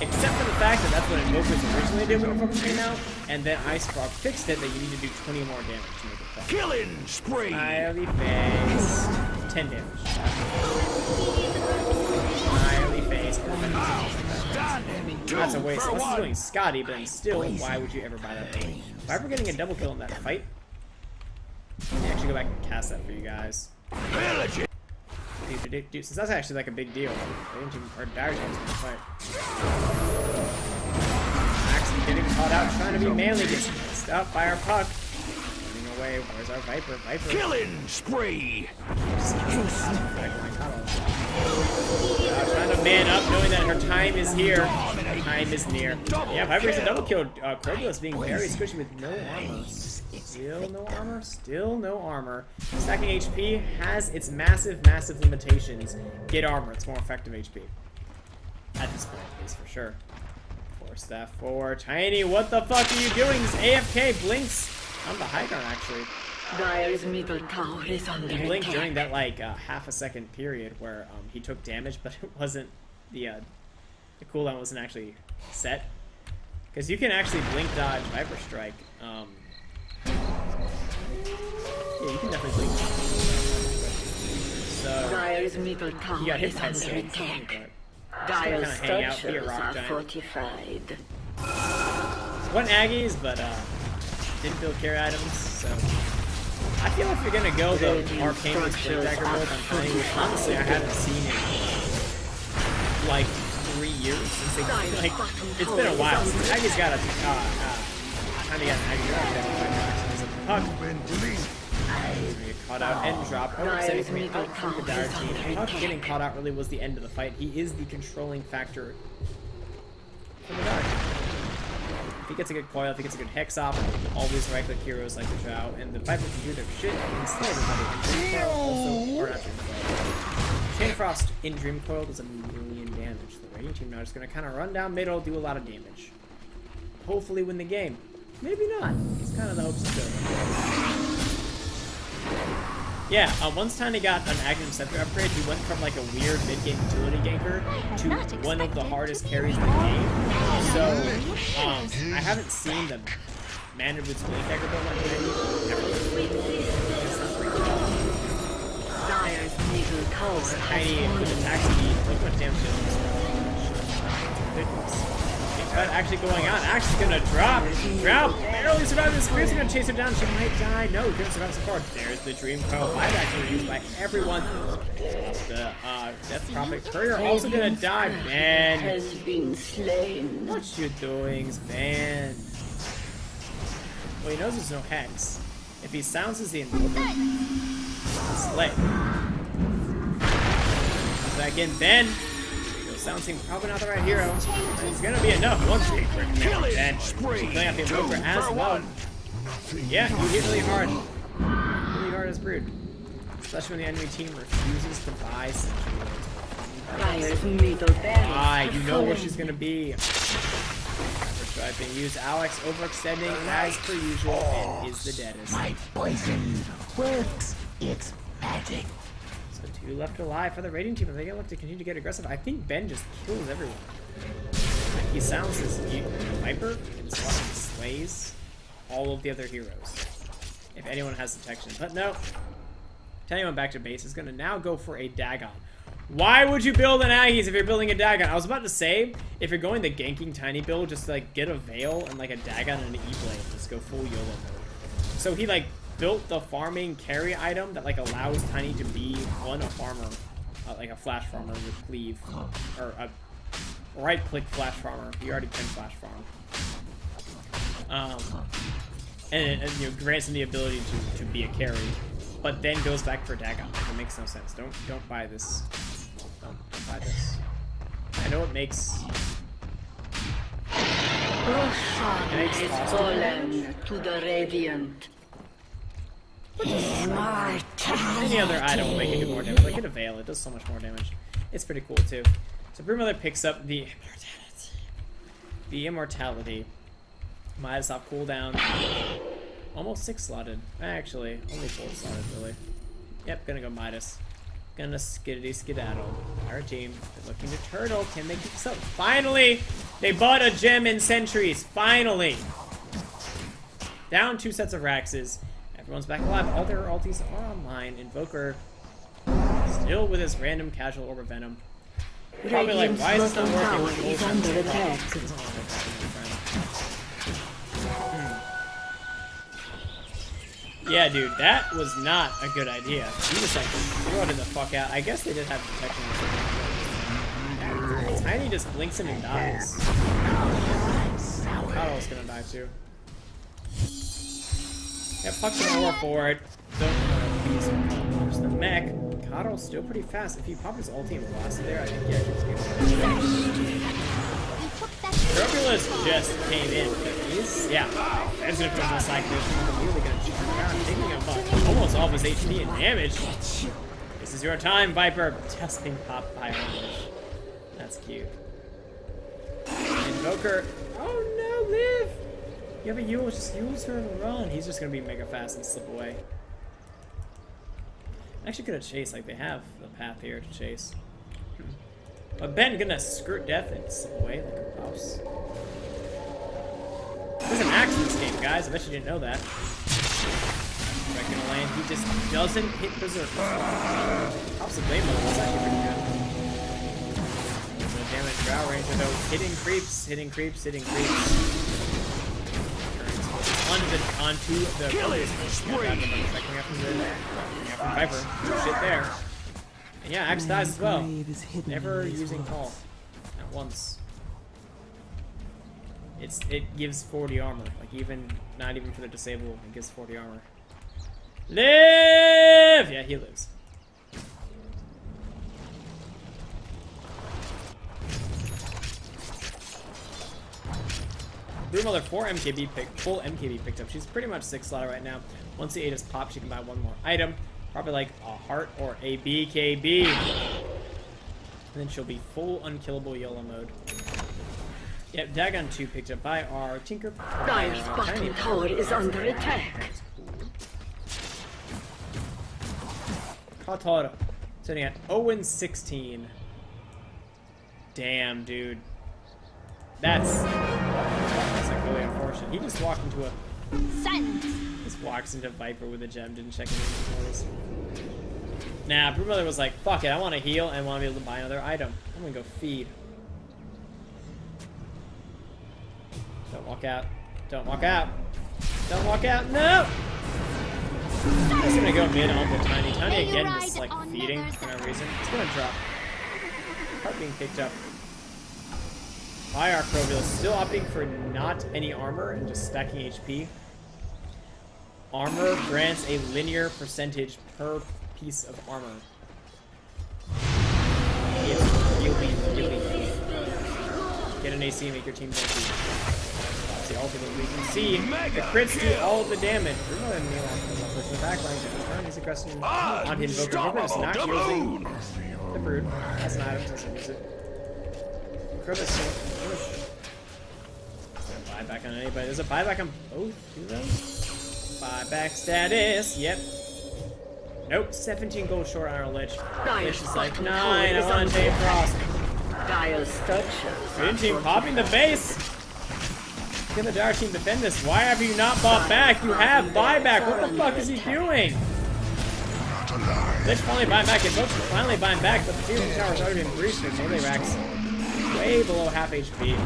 Except for the fact that that's what Invokers originally did when Invokers came out, and then Ice Frog fixed it that you need to do 20 more damage to make it fun. Killing spree! Smiley face. 10 damage. Smiley face. That's a waste. Unless he's doing Scotty, but then still, why would you ever buy that thing? Viper getting a double kill in that fight. Let me actually go back and cast that for you guys. Dude, since that's actually like a big deal. Our Dire Team's gonna fight. Actually getting caught out, trying to be manly, gets messed up by our puck. Running away. Where's our Viper? Viper. Killing spree! Trying to man up, knowing that her time is here. Her time is near. Yeah, Viper gets a double kill. Corvus being very squishy with no armor. Still no armor. Still no armor. Stacking HP has its massive, massive limitations. Get armor. It's more effective HP. At this point, at least, for sure. Force that forward. Tiny, what the fuck are you doing? This AFK blinks on the high ground, actually. Dire's middle tower is under He blinked attack. during that like half a second period where he took damage, but it wasn't the cooldown wasn't actually set. Because you can actually blink dodge Viper Strike. Yeah, you can definitely blink dodge. So Dire's middle tower you got hit is by under six. attack. But Dire's kinda hang out, be a structures rock are giant. fortified. Went Aggies, but didn't build carry items, so I feel if you're gonna go the arcane with Split Dagger build, I'm telling you, honestly, I haven't seen it in like 3 years since they like it's been a while since Aggie's got a time to get an Aggie Puck. Get caught out and drop. Oh, Setty's made out from the Dire team. Puck getting caught out really was the end of the fight. He is the controlling factor for the Dire team. If he gets a good coil, if he gets a good hex off, always right-click heroes like the Zhao, and the Viper can do their shit and slay everybody. And Dream Coil also, or not Dream Coil. Chain Frost in Dream Coil does 1,000,000 damage. The Radiant team now is going to kind of run down middle, do a lot of damage. Hopefully win the game. Maybe not. It's kind of the hopes still. Yeah, once Tiny got an Agnum Scepter upgrade, he went from like a weird mid-game utility ganker to one of the hardest carries in the game. So, I haven't seen the Mannered with Split Dagger build on Tiny ever. tiny with attack speed. Look how much damage it does. But actually going on. Axe is gonna drop. Drow barely survived this. Spear's gonna chase her down. She might die. No, couldn't survive so far. There's the dream coil. Five actually used by everyone. The Death Prophet Courier also gonna die. Man, has been slain. what's your doings, man? Well, he knows there's no hex. If he silences the invoker, slay. Comes back in, Ben. Silencing probably not the right hero. It's gonna be enough. One big quick kill it. Ben killing out the invoker as well. Yeah, you hit really hard. Really hard as Brood. Especially when the enemy team refuses to buy Fire's middle barracks. you know where she's gonna be. Striping. Use Alex overextending as per usual and is the deadest. My poison works. It's magic. So 2 left alive for the raiding team. If they look to continue to get aggressive, I think Ben just kills everyone. He silences Viper and slays all of the other heroes. If anyone has detection. But no. Anyone back to base is going to now go for a Dagon. Why would you build an Aggies if you're building a Dagon? I was about to say, if you're going the ganking Tiny build, just like get a Veil and like a Dagon and an E-Blade. Just go full YOLO mode. So he like built the farming carry item that like allows Tiny to be a farmer, like a flash farmer with cleave, or a right-click flash farmer. He already can flash farm, and you know, grants him the ability to be a carry, but then goes back for Dagon. It makes no sense. Don't buy this. Don't buy this. I know it makes. Roshan is fallen to the Radiant. Any other item will make it do more damage. Like get a Veil, it does so much more damage. It's pretty cool too. So Broodmother picks up the immortality. The immortality. Midas off cooldown. Almost 6 slotted. Actually, only 4 slotted really. Yep, gonna go Midas. Gonna skiddity skedaddle. Our team is looking to turtle. Can they keep this up? Finally! They bought a gem in Sentries. Finally! Down 2 sets of Raxes. Everyone's back alive. All their ultis are online. Invoker still with his random casual Orb of Venom. Probably like, why is this not working? Is under attack. Yeah, dude, that was not a good idea. He just like threw it the fuck out. I guess they did have protection. Tiny just blinks him and dies. Coddle's gonna die too. Yeah, Puck's an ore for it. There's the mech. Coddle's still pretty fast. If he popped his ulti and blasted there, I think yeah, he's Turbulence just came in. He's, yeah, that's gonna come to the cycle. He's really gonna turn around, taking him almost all of his HP and damage. This is your time, Viper. Just being popped by Orange. That's cute. Invoker. Oh no, live! You have a Yule, just use her and run. He's just gonna be mega fast and slip away. Actually gonna chase, like they have the path here to chase. But Ben gonna skirt death and slip away like a mouse. There's an axe in this game, guys. I bet you didn't know that. Right, gonna land. He just doesn't hit Berserk. Pops the blade mode. That's actually pretty good. No damage. Drow Ranger though. Hitting creeps, hitting creeps, hitting creeps. Onto the pillars. From Viper. Good shit there. And yeah, Axe dies as well. Never using call. Not once. It gives 40 armor. Like not even for the disabled, it gives 40 armor. Live! Yeah, he lives. Broodmother 4 MKB full MKB picked up. She's pretty much 6 slotted right now. Once the 8 is popped, she can buy 1 more item. Probably like a heart or a BKB. And then she'll be full unkillable YOLO mode. Yep, Dagon 2 picked up by our Tinker. Dire's bottom tower is under attack. Kotor sitting at 0-16. Damn, dude. That's like really unfortunate. He just walked into a Just walks into Viper with a gem, didn't check any of Nah, Broodmother was like, fuck it, I want to heal and want to be able to buy another item. I'm gonna go feed. Don't walk out. Don't walk out. Don't walk out. No! I'm just gonna go mid on the Tiny. Tiny again just like feeding for no reason. It's gonna drop. Heart being picked up. By our Crobius, still opting for not any armor and just stacking HP. Armor grants a linear percentage per piece of armor. It's really. Get an AC, make your team tanky. That's the ultimate we can see. The crits do all the damage. Bruno and Neil in the back line to turn his aggression on his Invoker. Invoker is not using the Brood as an item, doesn't use it. Crobius buyback on anybody. There's a buyback on both, do those? Buyback status, yep. Nope, 17 gold short on our Lich. Lich is like, 9, I want to Dave Frost. Green team popping the base. Can the Dire team defend this? Why have you not bought back? You have buyback. What the fuck is he doing? Lich finally buying back. Invoke's finally buying back, but the team tower's already been breached. There's melee racks way below half HP.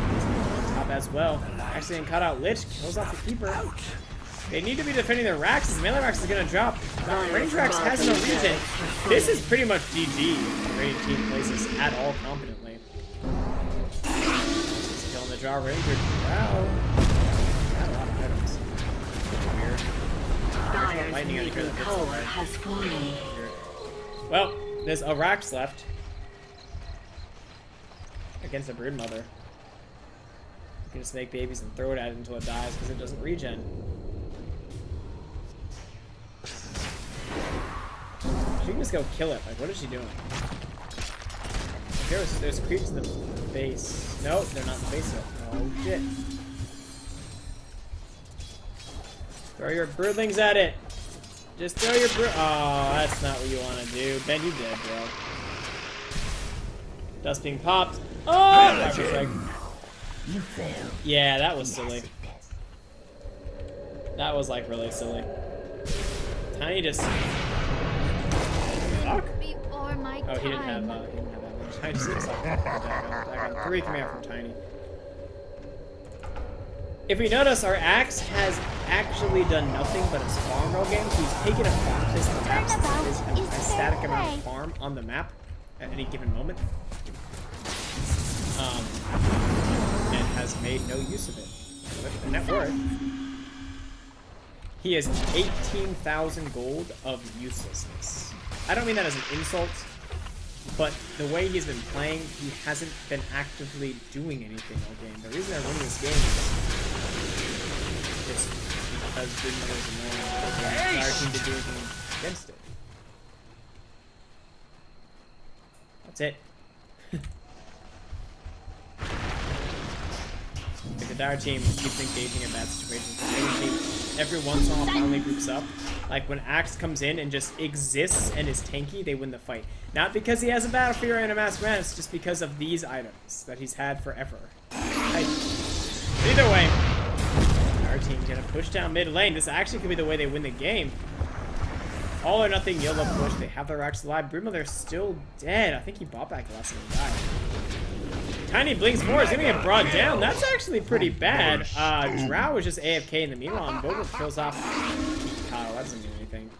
Top as well. Actually, cut out Lich, kills off the keeper. They need to be defending their racks, as melee racks is gonna drop. Range racks has no reason. This is pretty much GG. The raid team plays this at all competently. Just killing the draw ranger. Wow. Got a lot of items. Weird. Lightning out here that hits the right. Well, there's a racks left against a Broodmother. You can just make babies and throw it at it until it dies because it doesn't regen. She can just go kill it. Like, what is she doing? There's creeps in the base. Nope, they're not in the base yet. Oh shit. Throw your broodlings at it. Just throw your oh, that's not what you want to do. Ben, you dead, bro. Dust being popped. Oh! You failed. Yeah, that was silly. That was like really silly. Tiny just. Fuck. Oh, he didn't have that much. Tiny just gets off. Dagon. 3 coming out from Tiny. If we notice, our axe has actually done nothing but its farm all game. He's taken a static amount of farm on the map at any given moment. And has made no use of it. With the net worth, he has 18,000 gold of uselessness. I don't mean that as an insult, but the way he's been playing, he hasn't been actively doing anything all game. The reason they're winning this game is because Broodmother's annoying and our team to do anything against it. That's it. Like the Dire team keeps engaging in bad situations. The main team every once in a while finally groups up. Like when Axe comes in and just exists and is tanky, they win the fight. Not because he has a Battle Fear and a Mask Man, it's just because of these items that he's had forever. Either way, our team's gonna push down mid lane. This actually could be the way they win the game. All or nothing YOLO push. They have their Axe alive. Broodmother's still dead. I think he bought back the last time he died. Tiny blinks forward, is gonna get brought down. That's actually pretty bad. Drow was just AFK in the meanwhile, and Boba kills off Kyle. That doesn't do anything.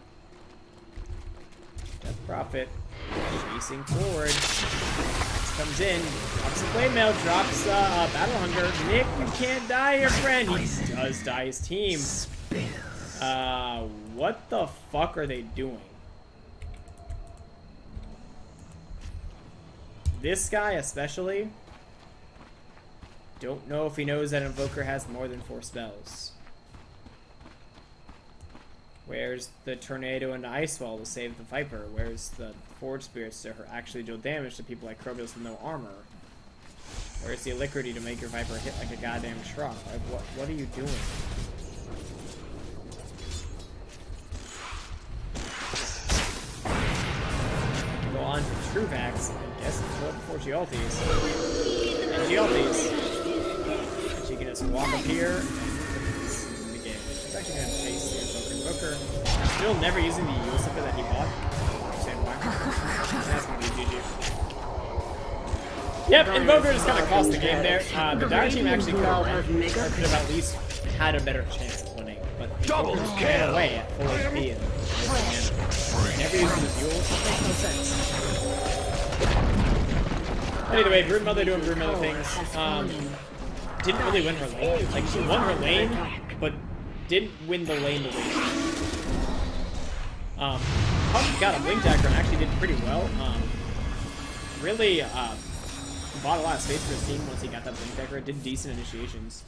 Death Prophet chasing forward. Axe comes in, drops the blade mail, drops Battle Hunger. Nick, you can't die here, friend. He does die his team. What the fuck are they doing? This guy especially. Don't know if he knows that Invoker has more than 4 spells. Where's the Tornado and the Ice Wall to save the Viper? Where's the Forge Spirits to actually deal damage to people like Crobius with no armor? Where's the Alacrity to make your Viper hit like a goddamn truck? Like, what are you doing? Go on to True Vax, I guess, before she ulties. And she ulties. She can just walk up here and win the game. She's actually going to chase the Invoker. Still never using the Usipa that he bought. I understand why. Yep, Invoker just kind of cost the game there. The Dire team actually could have at least had a better chance of winning, but Invoker just ran away at full HP and never used his Yules. Makes no sense. Either way, Broodmother doing Broodmother things. Didn't really win her lane. Like, she won her lane, but didn't win the lane the way she did. Puck got a Blink Dagger and actually did pretty well. Really bought a lot of space for his team once he got that Blink Dagger. Did decent initiations.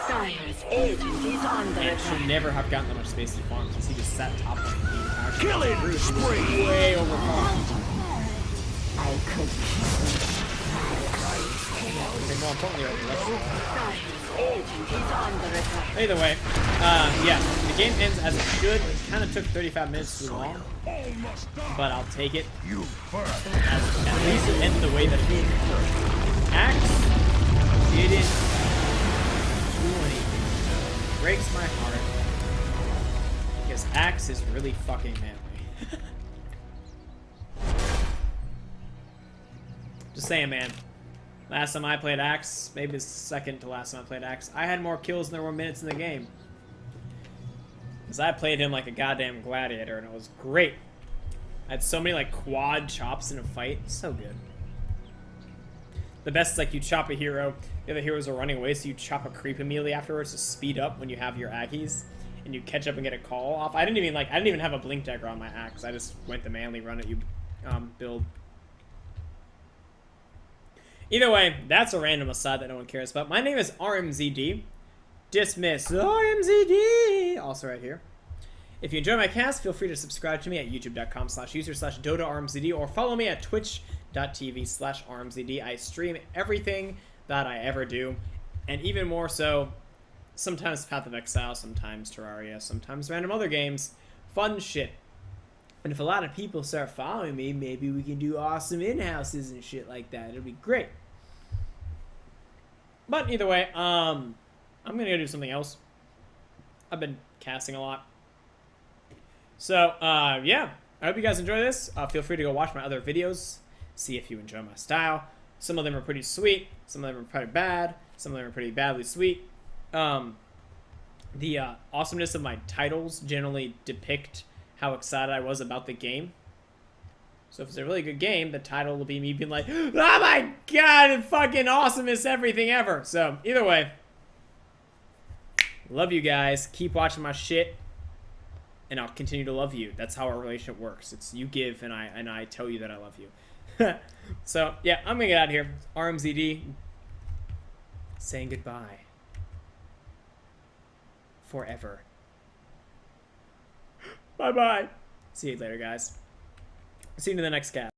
Dire's agent is under And attack. should never have gotten that much space to farm since he just sat top lane the entire time. Killing spree. Way over farm. I could Okay, more importantly, over left. Dire's agent is under attack. Either way, yeah, the game ends as it should. It kind of took 35 minutes too long, but I'll take it. You first. At least it ended the way that it did. Axe didn't do anything. Breaks my heart. Because Axe is really fucking manly. Just saying, man. Last time I played Axe, maybe the second to last time I played Axe, I had more kills than there were minutes in the game. Because I played him like a goddamn gladiator, and it was great. I had so many like quad chops in a fight. So good. The best is like you chop a hero, the other heroes are running away, so you chop a creep immediately afterwards to speed up when you have your Aggies, and you catch up and get a call off. I didn't even have a Blink Dagger on my Axe. I just went the manly run at you build. Either way, that's a random aside that no one cares about. My name is RmZD. Dismiss RmZD. Also right here. If you enjoy my cast, feel free to subscribe to me at youtube.com/user/DotaRmZD or follow me at twitch.tv/RmZD. I stream everything that I ever do, and even more so, sometimes Path of Exile, sometimes Terraria, sometimes random other games. Fun shit. And if a lot of people start following me, maybe we can do awesome in-houses and shit like that. It'll be great. But either way, I'm gonna go do something else. I've been casting a lot. So, yeah. I hope you guys enjoy this. Feel free to go watch my other videos. See if you enjoy my style. Some of them are pretty sweet. Some of them are pretty bad. Some of them are pretty badly sweet. The awesomeness of my titles generally depict how excited I was about the game. So if it's a really good game, the title will be me being like, oh my god, it's fucking awesome, it's everything ever. So either way, love you guys. Keep watching my shit, and I'll continue to love you. That's how our relationship works. It's you give, and I tell you that I love you. So yeah, I'm gonna get out of here. RmZD saying goodbye forever. Bye-bye. See you later, guys. See you in the next cast.